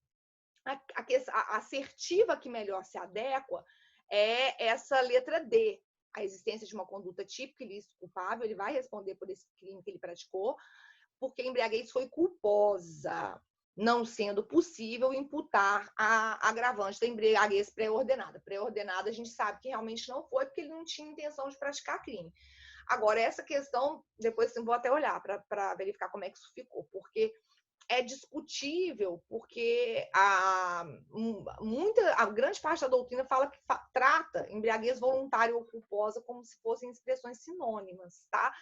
a assertiva que melhor se adequa é essa letra D, a existência de uma conduta típica, ilícita, culpável. Ele vai responder por esse crime que ele praticou, porque a embriaguez foi culposa, não sendo possível imputar a agravante da embriaguez pré-ordenada. Pré-ordenada a gente sabe que realmente não foi, porque ele não tinha intenção de praticar crime. Agora, essa questão, depois eu vou até olhar para verificar como é que isso ficou, porque é discutível, porque a grande parte da doutrina fala que trata embriaguez voluntária ou culposa como se fossem expressões sinônimas, tá?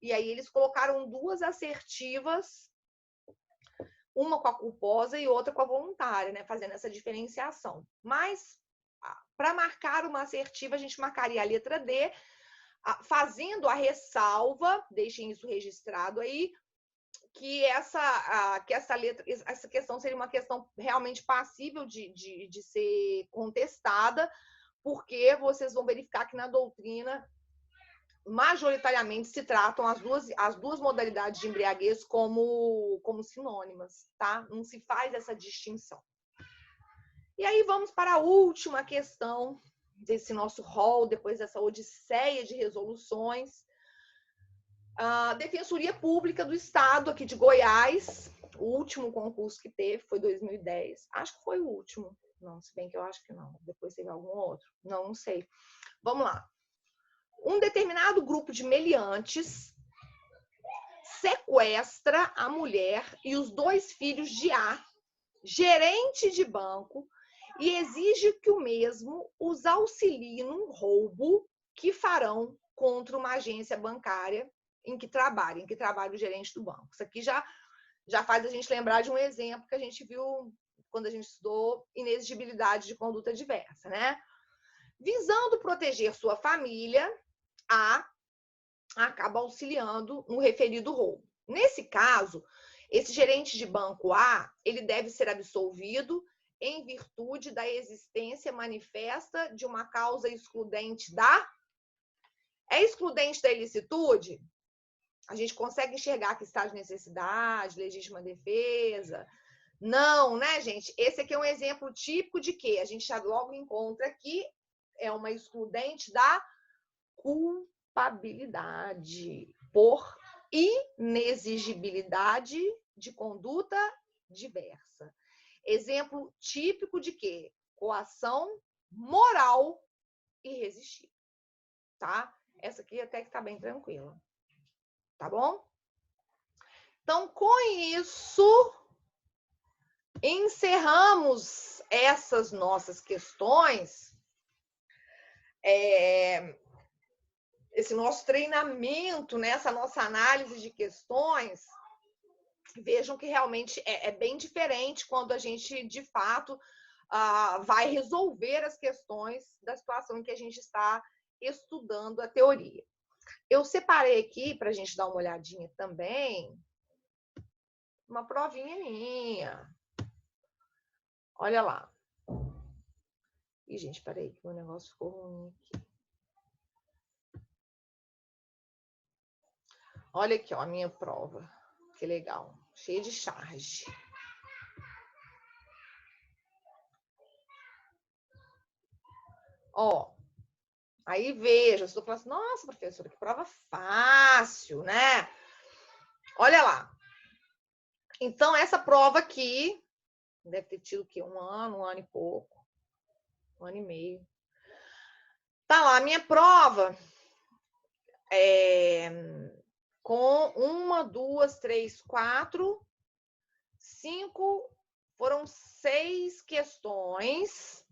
E aí eles colocaram duas assertivas, uma com a culposa e outra com a voluntária, né? Fazendo essa diferenciação. Mas, para marcar uma assertiva, a gente marcaria a letra D, fazendo a ressalva, deixem isso registrado aí, que essa letra, essa questão seria uma questão realmente passível de ser contestada, porque vocês vão verificar que na doutrina majoritariamente se tratam as duas modalidades de embriaguez como sinônimas, tá? Não se faz essa distinção. E aí vamos para a última questão desse nosso rol, depois dessa odisseia de resoluções. A Defensoria Pública do Estado aqui de Goiás, o último concurso que teve foi 2010. Acho que foi o último. Não, se bem que eu acho que não. Depois teve algum outro. Não sei. Vamos lá. Um determinado grupo de meliantes sequestra a mulher e os 2 filhos de A, gerente de banco, e exige que o mesmo os auxilie num roubo que farão contra uma agência bancária em que trabalha o gerente do banco. Isso aqui já faz a gente lembrar de um exemplo que a gente viu quando a gente estudou inexigibilidade de conduta adversa, né? Visando proteger sua família, A acaba auxiliando no referido roubo. Nesse caso, esse gerente de banco A, ele deve ser absolvido em virtude da existência manifesta de uma causa excludente da... É excludente da ilicitude? A gente consegue enxergar que está de necessidade, legítima defesa? Não, né, gente? Esse aqui é um exemplo típico de que a gente já logo encontra aqui, é uma excludente da culpabilidade por inexigibilidade de conduta diversa. Exemplo típico de quê? Coação moral irresistível, tá? Essa aqui até que tá bem tranquila, tá bom? Então, com isso, encerramos essas nossas questões, esse nosso treinamento, né? Essa nossa análise de questões. Vejam que realmente é bem diferente quando a gente, de fato, vai resolver as questões da situação em que a gente está estudando a teoria. Eu separei aqui, para a gente dar uma olhadinha também, uma provinha minha. Olha lá. Ih, gente, peraí, que o negócio ficou ruim aqui. Olha aqui, ó, a minha prova. Que legal. Cheia de charge. Ó, aí veja, você fala assim, nossa, professora, que prova fácil, né? Olha lá. Então, essa prova aqui, deve ter tido o quê? Um ano e pouco. 1 ano e meio. Tá lá, a minha prova com 1, 2, 3, 4, 5, foram 6 questões.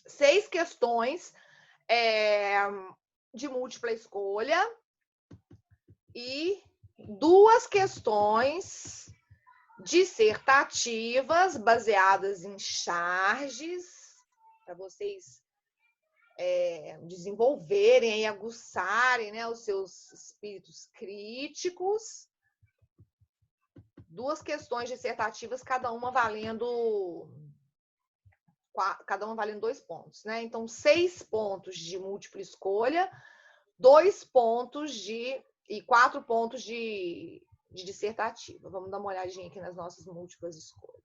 6 questões de múltipla escolha e 2 questões dissertativas baseadas em charges, para vocês desenvolverem e aguçarem, né, os seus espíritos críticos. 2 questões dissertativas, cada uma valendo 2 pontos, né? Então, 6 pontos de múltipla escolha, 2 pontos e 4 pontos de dissertativa. Vamos dar uma olhadinha aqui nas nossas múltiplas escolhas.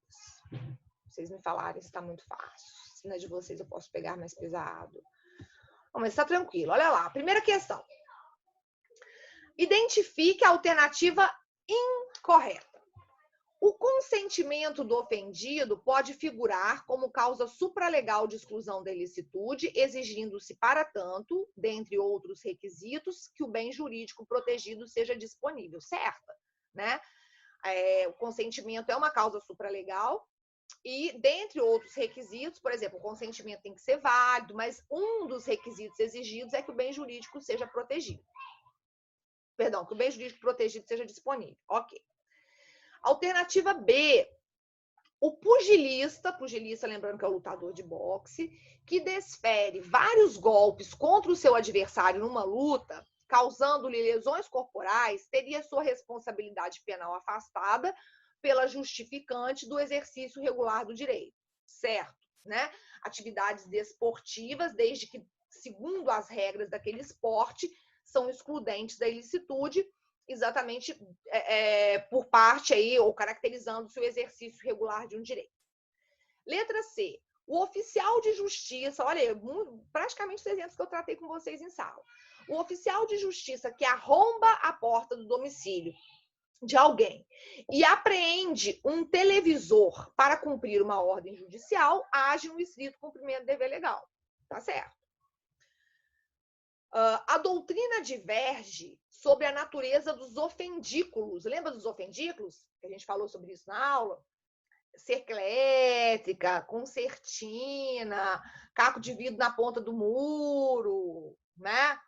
Vocês me falarem se está muito fácil. Se não é de vocês, eu posso pegar mais pesado. Bom, mas está tranquilo. Olha lá, primeira questão. Identifique a alternativa incorreta. O consentimento do ofendido pode figurar como causa supralegal de exclusão da ilicitude, exigindo-se, para tanto, dentre outros requisitos, que o bem jurídico protegido seja disponível, certo? Né? O consentimento é uma causa supralegal e, dentre outros requisitos, por exemplo, o consentimento tem que ser válido, mas um dos requisitos exigidos é que o bem jurídico seja protegido. Perdão, que o bem jurídico protegido seja disponível. Ok. Alternativa B, o pugilista, lembrando que é o lutador de boxe, que desfere vários golpes contra o seu adversário numa luta, causando-lhe lesões corporais, teria sua responsabilidade penal afastada pela justificante do exercício regular do direito, certo? Né? Atividades desportivas, desde que, segundo as regras daquele esporte, são excludentes da ilicitude, exatamente por parte aí, ou caracterizando-se o exercício regular de um direito. Letra C. O oficial de justiça, olha, praticamente os exemplos que eu tratei com vocês em sala. O oficial de justiça que arromba a porta do domicílio de alguém e apreende um televisor para cumprir uma ordem judicial, age no estrito cumprimento do dever legal. Tá certo? A doutrina diverge sobre a natureza dos ofendículos. Lembra dos ofendículos? Que a gente falou sobre isso na aula? Cerca elétrica, concertina, caco de vidro na ponta do muro, né?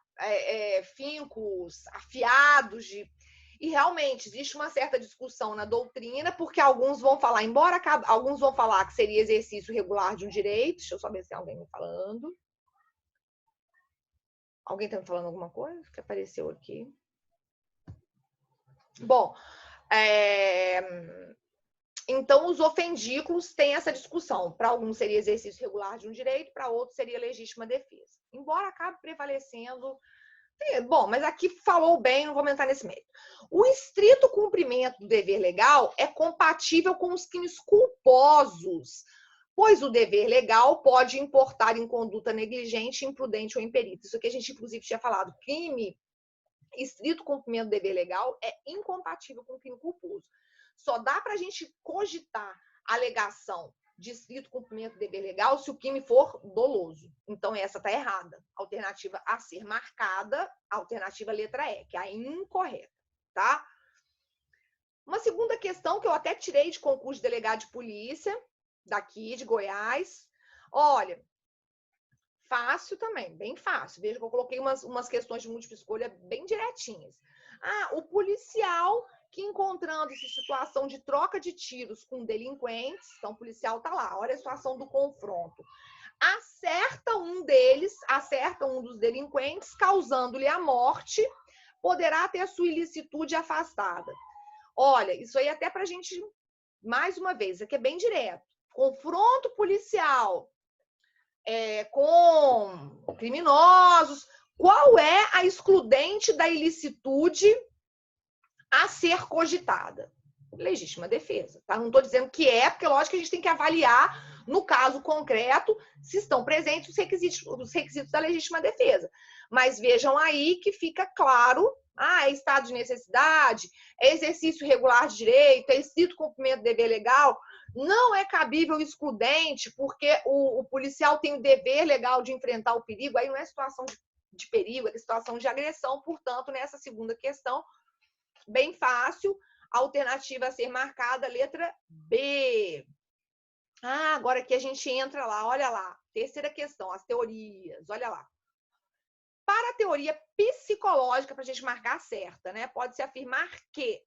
Fincos afiados de... E realmente existe uma certa discussão na doutrina, porque alguns vão falar, embora alguns vão falar que seria exercício regular de um direito. Deixa eu só ver se tem alguém me falando. Alguém está me falando alguma coisa que apareceu aqui? Bom, então os ofendículos têm essa discussão. Para alguns seria exercício regular de um direito, para outros seria legítima defesa. Embora acabe prevalecendo... Bom, mas aqui falou bem, não vou entrar nesse mérito. O estrito cumprimento do dever legal é compatível com os crimes culposos, pois o dever legal pode importar em conduta negligente, imprudente ou imperita. Isso aqui a gente, inclusive, tinha falado. Crime, estrito cumprimento do dever legal é incompatível com crime culposo. Só dá para a gente cogitar a alegação de estrito cumprimento do dever legal se o crime for doloso. Então, essa está errada. Alternativa a ser marcada, alternativa letra E, que é a incorreta, tá? Uma segunda questão que eu até tirei de concurso de delegado de polícia, daqui de Goiás. Olha, fácil também, bem fácil. Veja que eu coloquei umas questões de múltipla escolha bem direitinhas. O policial que, encontrando-se em situação de troca de tiros com delinquentes, então o policial está lá, olha a situação do confronto, acerta um dos delinquentes, causando-lhe a morte, poderá ter sua ilicitude afastada. Olha, isso aí até para a gente, mais uma vez, aqui é bem direto. Confronto policial com criminosos, qual é a excludente da ilicitude a ser cogitada? Legítima defesa, tá? Não estou dizendo que porque lógico que a gente tem que avaliar, no caso concreto, se estão presentes os requisitos da legítima defesa. Mas vejam aí que fica claro, é estado de necessidade, é exercício regular de direito, é estrito cumprimento do dever legal. Não é cabível excludente, porque o policial tem o dever legal de enfrentar o perigo, aí não é situação de perigo, é situação de agressão. Portanto, nessa segunda questão, bem fácil, alternativa a ser marcada, letra B. Agora aqui a gente entra lá, olha lá, terceira questão, as teorias, olha lá. Para a teoria psicológica, para a gente marcar certa, né? Pode-se afirmar que,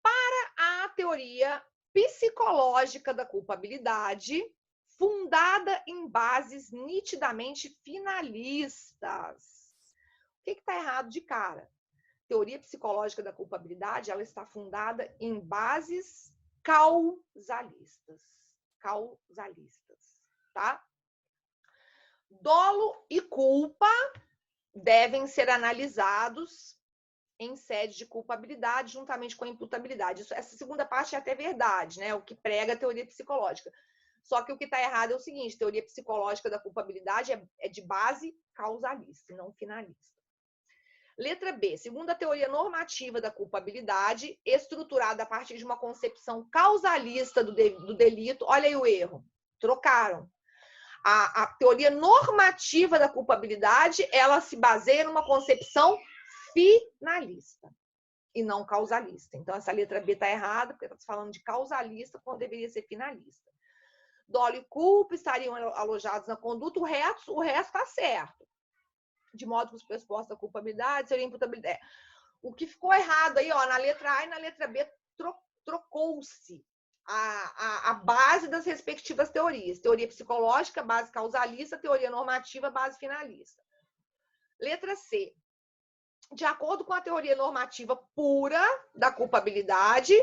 para a teoria psicológica da culpabilidade, fundada em bases nitidamente finalistas. O que está errado de cara? Teoria psicológica da culpabilidade, ela está fundada em bases causalistas. Causalistas, tá? Dolo e culpa devem ser analisados em sede de culpabilidade, juntamente com a imputabilidade. Essa segunda parte é até verdade, né? O que prega a teoria psicológica. Só que o que está errado é o seguinte: teoria psicológica da culpabilidade é de base causalista, não finalista. Letra B, segundo a teoria normativa da culpabilidade, estruturada a partir de uma concepção causalista do delito. Olha aí o erro. Trocaram. A teoria normativa da culpabilidade, ela se baseia numa concepção finalista e não causalista. Então, essa letra B está errada, porque está falando de causalista quando deveria ser finalista. Dolo e culpa estariam alojados na conduta, o resto está certo. De modo que os pressupostos da culpabilidade seriam imputabilidade. O que ficou errado aí, na letra A e na letra B, trocou-se a base das respectivas teorias. Teoria psicológica, base causalista, teoria normativa, base finalista. Letra C. De acordo com a teoria normativa pura da culpabilidade,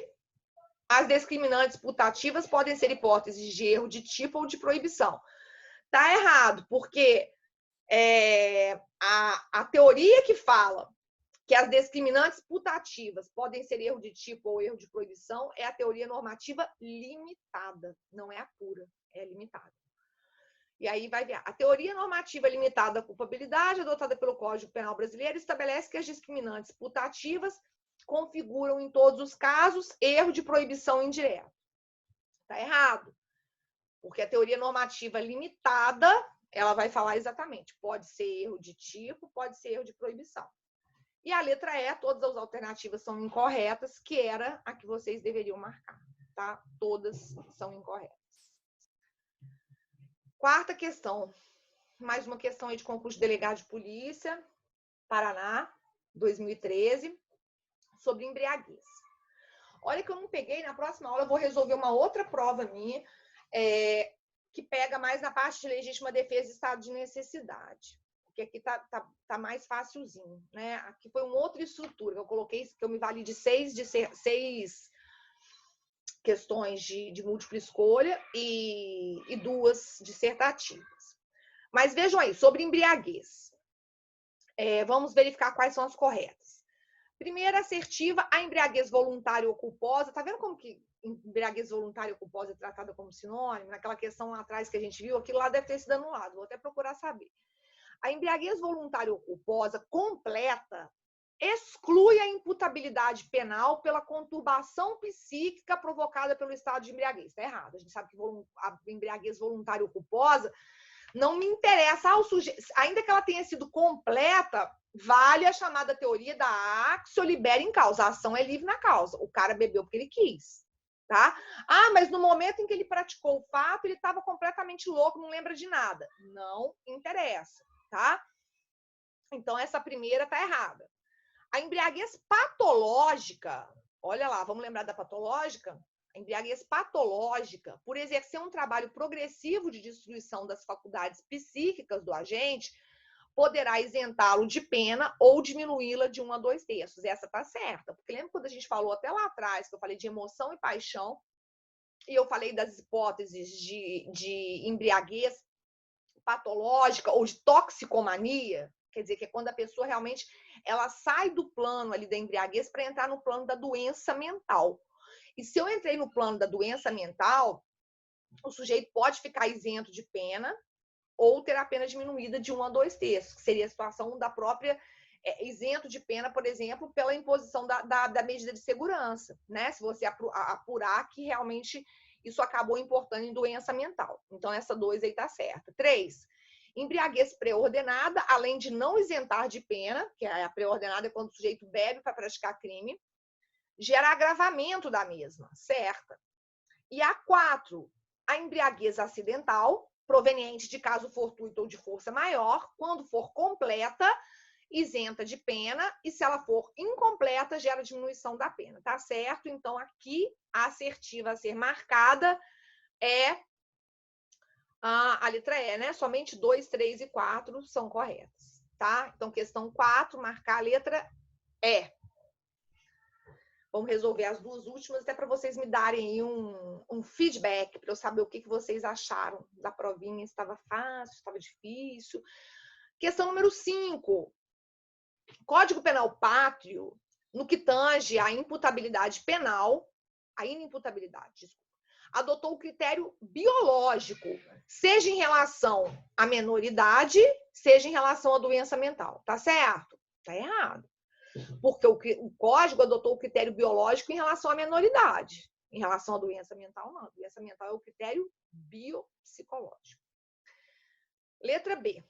as discriminantes putativas podem ser hipóteses de erro de tipo ou de proibição. Está errado, porque a teoria que fala que as discriminantes putativas podem ser erro de tipo ou erro de proibição é a teoria normativa limitada, não é a pura, é limitada. E aí vai ver. A teoria normativa limitada da culpabilidade, adotada pelo Código Penal Brasileiro, estabelece que as discriminantes putativas configuram, em todos os casos, erro de proibição indireta. Está errado, porque a teoria normativa limitada ela vai falar exatamente, pode ser erro de tipo, pode ser erro de proibição. E a letra E, todas as alternativas são incorretas, que era a que vocês deveriam marcar, tá? Todas são incorretas. Quarta questão, mais uma questão aí de concurso de delegado de polícia, Paraná, 2013, sobre embriaguez. Olha que eu não peguei, na próxima aula eu vou resolver uma outra prova minha, que pega mais na parte de legítima defesa e estado de necessidade. Porque aqui tá mais facilzinho, né? Aqui foi uma outra estrutura, eu coloquei, que eu me vali de seis questões de múltipla escolha e 2 dissertativas. Mas vejam aí, sobre embriaguez. Vamos verificar quais são as corretas. Primeira assertiva, a embriaguez voluntária ou culposa. Tá vendo como que embriaguez voluntária ou culposa é tratada como sinônimo? Naquela questão lá atrás que a gente viu, aquilo lá deve ter sido anulado. Vou até procurar saber. A embriaguez voluntária ou culposa completa exclui a imputabilidade penal pela conturbação psíquica provocada pelo estado de embriaguez. Está errado. A gente sabe que a embriaguez voluntária ou culposa não me interessa. Ainda que ela tenha sido completa, vale a chamada teoria da axio libera in causa. A ação é livre na causa. O cara bebeu porque ele quis. Tá? Mas no momento em que ele praticou o fato, ele estava completamente louco, não lembra de nada. Não interessa. Tá? Então, essa primeira está errada. A embriaguez patológica, olha lá, vamos lembrar da patológica? A embriaguez patológica, por exercer um trabalho progressivo de destruição das faculdades psíquicas do agente, poderá isentá-lo de pena ou diminuí-la de 1 a 2 terços. Essa está certa, porque lembra quando a gente falou até lá atrás, que eu falei de emoção e paixão, e eu falei das hipóteses de embriaguez patológica ou de toxicomania? Quer dizer, que é quando a pessoa realmente ela sai do plano ali da embriaguez para entrar no plano da doença mental. E se eu entrei no plano da doença mental, o sujeito pode ficar isento de pena ou ter a pena diminuída de 1 a 2 terços, que seria a situação da própria isento de pena, por exemplo, pela imposição da medida de segurança, né? Se você apurar que realmente isso acabou importando em doença mental. Então, essa 2 aí está certa. 3, embriaguez pré-ordenada, além de não isentar de pena, que a pré-ordenada é quando o sujeito bebe para praticar crime, gera agravamento da mesma, certa. E a 4, a embriaguez acidental, proveniente de caso fortuito ou de força maior, quando for completa, isenta de pena, e se ela for incompleta, gera diminuição da pena, tá certo? Então, aqui, a assertiva a ser marcada é a letra E, né? Somente 2, 3 e 4 são corretas, tá? Então, questão 4, marcar a letra E. Vamos resolver as 2 últimas, até para vocês me darem aí um feedback, para eu saber o que vocês acharam da provinha, se estava fácil, se estava difícil. Questão número 5. Código Penal Pátrio, no que tange à imputabilidade penal, a inimputabilidade, desculpa, adotou o critério biológico, seja em relação à menoridade, seja em relação à doença mental. Tá certo? Tá errado. Porque o código adotou o critério biológico em relação à menoridade. Em relação à doença mental, não. A doença mental é o critério biopsicológico. Letra B.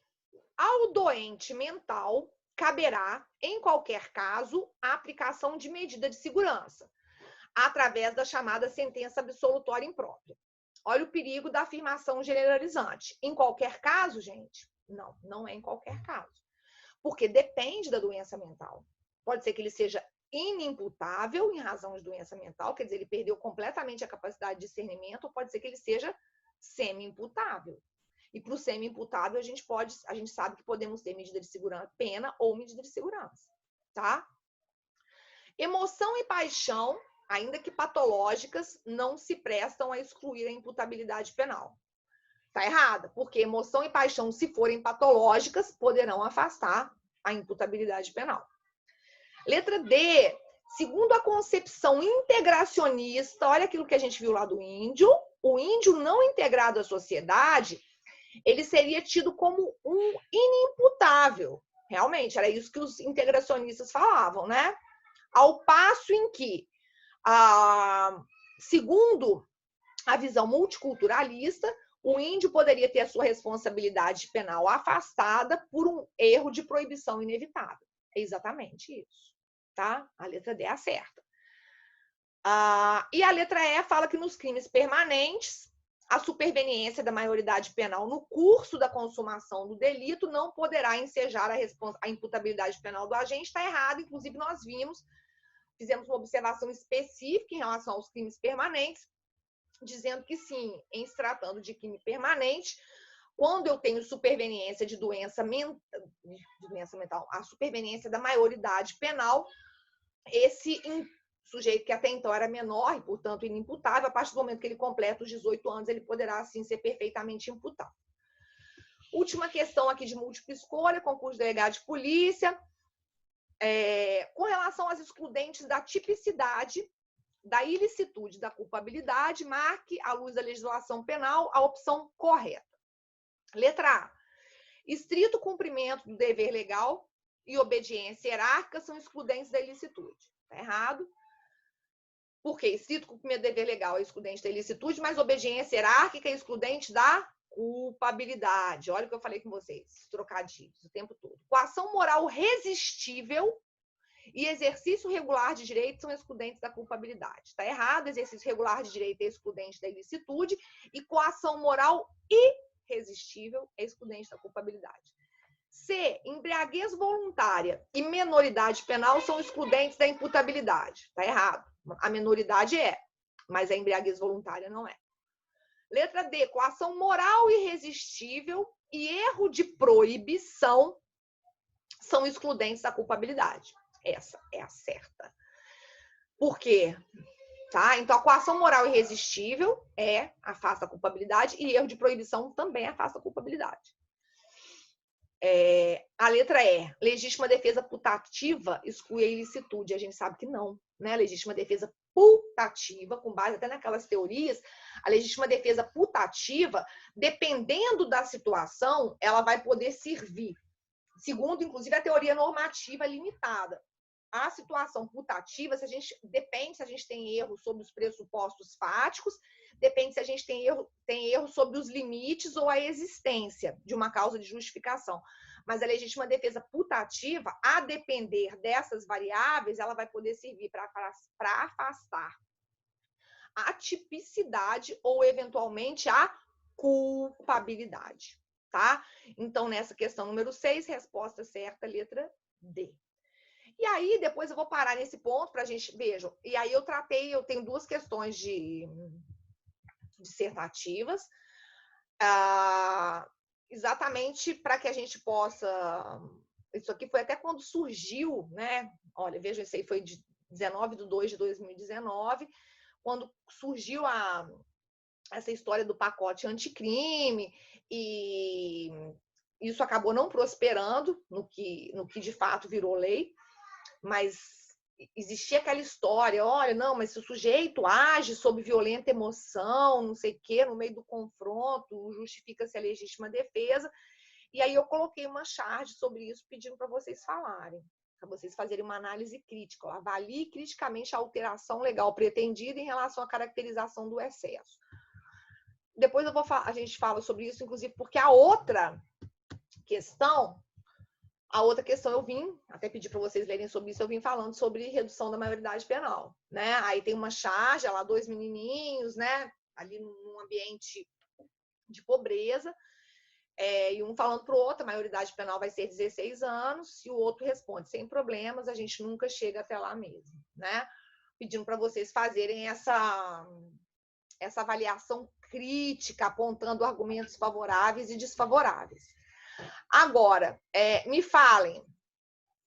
Ao doente mental, caberá, em qualquer caso, a aplicação de medida de segurança, através da chamada sentença absolutória imprópria. Olha o perigo da afirmação generalizante. Em qualquer caso, gente? Não, não é em qualquer caso. Porque depende da doença mental. Pode ser que ele seja inimputável em razão de doença mental, quer dizer, ele perdeu completamente a capacidade de discernimento, ou pode ser que ele seja semi-imputável. E para o semi-imputável, a gente sabe que podemos ter medida de segurança, pena ou medida de segurança, tá? Emoção e paixão, ainda que patológicas, não se prestam a excluir a imputabilidade penal. Tá errada, porque emoção e paixão, se forem patológicas, poderão afastar a imputabilidade penal. Letra D. Segundo a concepção integracionista, olha aquilo que a gente viu lá do índio, o índio não integrado à sociedade, ele seria tido como um inimputável. Realmente, era isso que os integracionistas falavam, né? Ao passo em que, segundo a visão multiculturalista, o índio poderia ter a sua responsabilidade penal afastada por um erro de proibição inevitável. É exatamente isso, tá? A letra D é a certa. E a letra E fala que nos crimes permanentes, a superveniência da maioridade penal no curso da consumação do delito não poderá ensejar a imputabilidade penal do agente. Está errado, inclusive nós fizemos uma observação específica em relação aos crimes permanentes, dizendo que sim, em se tratando de crime permanente, quando eu tenho superveniência de doença mental, a superveniência da maioridade penal, esse sujeito que até então era menor e, portanto, inimputável, a partir do momento que ele completa os 18 anos, ele poderá, assim, ser perfeitamente imputável. Última questão aqui de múltipla escolha, concurso de delegado de polícia. Com relação às excludentes da tipicidade, da ilicitude, da culpabilidade, marque, à luz da legislação penal, a opção correta. Letra A. Estrito cumprimento do dever legal e obediência hierárquica são excludentes da ilicitude. Está errado. Porque estrito cumprimento do dever legal é excludente da ilicitude, mas obediência hierárquica é excludente da culpabilidade. Olha o que eu falei com vocês, trocadilhos o tempo todo. Coação moral resistível e exercício regular de direito são excludentes da culpabilidade. Está errado, exercício regular de direito é excludente da ilicitude e coação moral irresistível é excludente da culpabilidade. C, embriaguez voluntária e menoridade penal são excludentes da imputabilidade. Está errado. A menoridade é, mas a embriaguez voluntária não é. Letra D, coação moral irresistível e erro de proibição são excludentes da culpabilidade. Essa é a certa. Por quê? Tá? Então, a coação moral irresistível afasta a culpabilidade e erro de proibição também afasta a culpabilidade. A letra E, legítima defesa putativa exclui a ilicitude. A gente sabe que não, né? Legítima defesa putativa, com base até naquelas teorias, a legítima defesa putativa, dependendo da situação, ela vai poder servir. Segundo, inclusive, a teoria normativa limitada. A situação putativa, depende se a gente tem erro sobre os pressupostos fáticos, depende se a gente tem erro sobre os limites ou a existência de uma causa de justificação. Mas a legítima defesa putativa, a depender dessas variáveis, ela vai poder servir para afastar a tipicidade ou, eventualmente, a culpabilidade. Tá? Então, nessa questão número 6, resposta certa, letra D. E aí, depois eu vou parar nesse ponto para a gente, vejam, e aí eu tenho duas questões dissertativas, exatamente para que a gente possa, isso aqui foi até quando surgiu, né? Olha, vejam, isso aí foi de 19/2/2019, quando surgiu essa história do pacote anticrime, e isso acabou não prosperando no que de fato virou lei, mas existia aquela história, olha, não, mas se o sujeito age sob violenta emoção, não sei o quê, no meio do confronto, justifica-se a legítima defesa. E aí eu coloquei uma charge sobre isso, pedindo para vocês falarem, para vocês fazerem uma análise crítica. Avalie criticamente a alteração legal pretendida em relação à caracterização do excesso. Depois a gente fala sobre isso, inclusive, porque a outra questão eu vim, até pedir para vocês lerem sobre isso, eu vim falando sobre redução da maioridade penal, né? Aí tem uma charge, lá 2 menininhos, né? Ali num ambiente de pobreza, e um falando para o outro, a maioridade penal vai ser 16 anos, e o outro responde, sem problemas, a gente nunca chega até lá mesmo, né? Pedindo para vocês fazerem essa avaliação crítica, apontando argumentos favoráveis e desfavoráveis. Agora, me falem,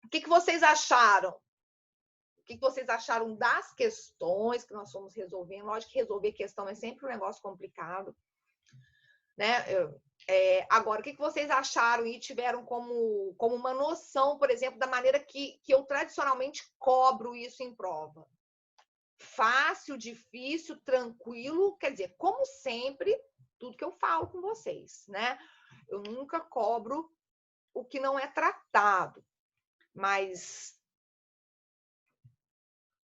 o que vocês acharam? O que vocês acharam das questões que nós fomos resolvendo? Lógico que resolver questão é sempre um negócio complicado, né? Agora, o que vocês acharam e tiveram como uma noção, por exemplo, da maneira que eu tradicionalmente cobro isso em prova? Fácil, difícil, tranquilo, quer dizer, como sempre, tudo que eu falo com vocês, né? Eu nunca cobro o que não é tratado, mas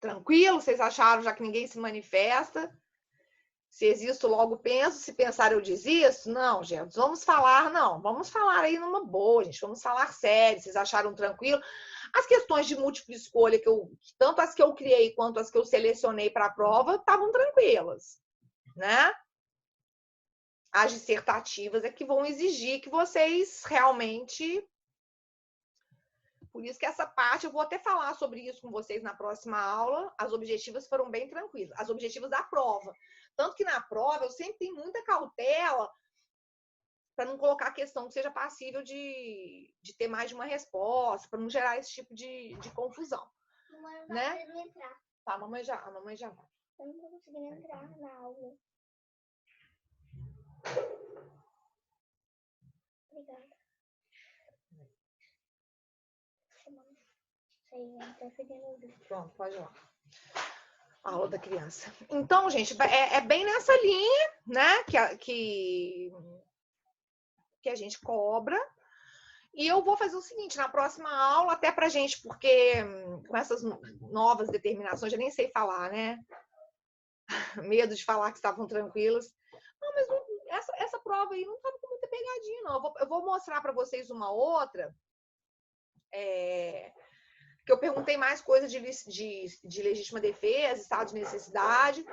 tranquilo, vocês acharam, já que ninguém se manifesta? Se existo, logo penso. Se pensar, eu desisto. Não, gente, vamos falar, não. Vamos falar aí numa boa, gente. Vamos falar sério. Vocês acharam tranquilo? As questões de múltipla escolha, tanto as que eu criei quanto as que eu selecionei para a prova, estavam tranquilas, né? As dissertativas é que vão exigir que vocês realmente... Por isso que essa parte, eu vou até falar sobre isso com vocês na próxima aula. As objetivas foram bem tranquilas. As objetivas da prova. Tanto que na prova eu sempre tenho muita cautela para não colocar a questão que seja passível de ter mais de uma resposta, para não gerar esse tipo de confusão. Mamãe, né? Entrar. Tá, a mamãe já vai. Eu não tô conseguindo entrar na aula. Obrigada. Pronto, pode ir lá. A aula da criança. Então, gente, é bem nessa linha, né, que a gente cobra. E eu vou fazer o seguinte, na próxima aula, até pra gente, porque com essas novas determinações, eu nem sei falar, né? Medo de falar que estavam tranquilas. Não, mas essa prova aí não estava com muita pegadinha, não. Eu vou mostrar para vocês uma outra, que eu perguntei mais coisas de legítima defesa, estado de necessidade.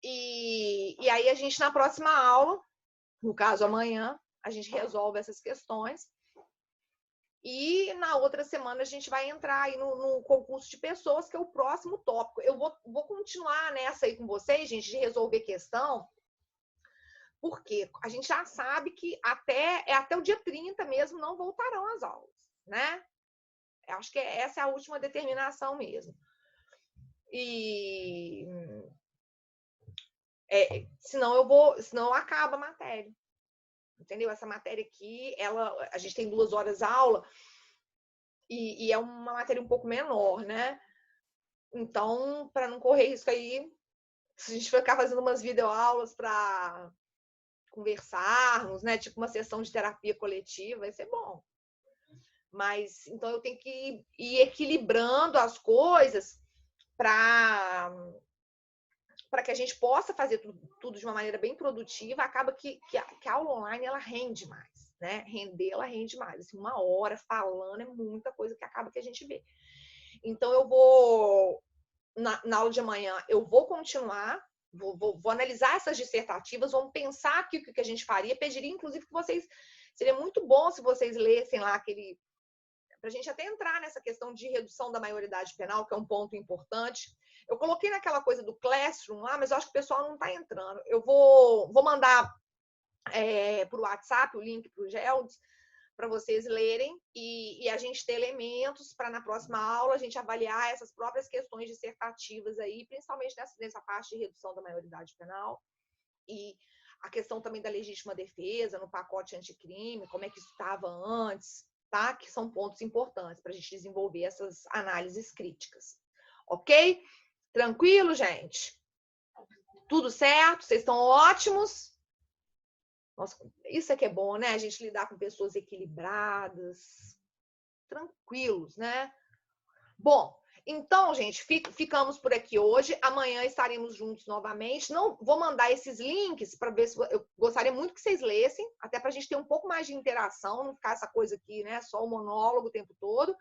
E aí a gente, na próxima aula, no caso amanhã, a gente resolve essas questões. E na outra semana a gente vai entrar aí no concurso de pessoas, que é o próximo tópico. Eu vou continuar nessa aí com vocês, gente, de resolver questão, porque a gente já sabe que até o dia 30 mesmo não voltarão as aulas, né? Eu acho que essa é a última determinação mesmo. E senão acaba a matéria. Entendeu? Essa matéria aqui, a gente tem 2 horas aula e é uma matéria um pouco menor, né? Então, para não correr risco aí, se a gente ficar fazendo umas videoaulas para conversarmos, né? Tipo uma sessão de terapia coletiva, vai ser bom. Mas, então, eu tenho que ir equilibrando as coisas para que a gente possa fazer tudo de uma maneira bem produtiva. Acaba que a aula online, ela rende mais, né? Ela rende mais. Assim, 1 hora falando é muita coisa que acaba que a gente vê. Então, eu vou... Na aula de amanhã, eu vou continuar, vou analisar essas dissertativas, vamos pensar aqui o que a gente faria. Pediria, inclusive, que vocês... Seria muito bom se vocês lessem lá aquele... Para a gente até entrar nessa questão de redução da maioridade penal, que é um ponto importante. Eu coloquei naquela coisa do Classroom lá, mas eu acho que o pessoal não está entrando. Eu vou mandar por WhatsApp o link para o Geldes, para vocês lerem e a gente ter elementos para, na próxima aula, a gente avaliar essas próprias questões dissertativas aí, principalmente nessa parte de redução da maioridade penal e a questão também da legítima defesa no pacote anticrime, como é que isso estava antes, tá? Que são pontos importantes para a gente desenvolver essas análises críticas. Ok? Tranquilo, gente? Tudo certo? Vocês estão ótimos? Nossa, isso é que é bom, né? A gente lidar com pessoas equilibradas, tranquilos, né? Bom, então, gente, ficamos por aqui hoje. Amanhã estaremos juntos novamente. Não vou mandar esses links para ver se eu gostaria muito que vocês lessem, até para a gente ter um pouco mais de interação, não ficar essa coisa aqui, né? Só o monólogo o tempo todo.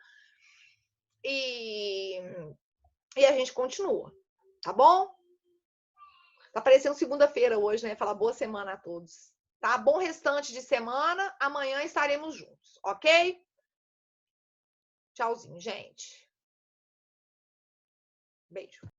E a gente continua, tá bom? Tá parecendo segunda-feira hoje, né? Falar boa semana a todos. Tá? Bom restante de semana. Amanhã estaremos juntos, ok? Tchauzinho, gente. Beijo.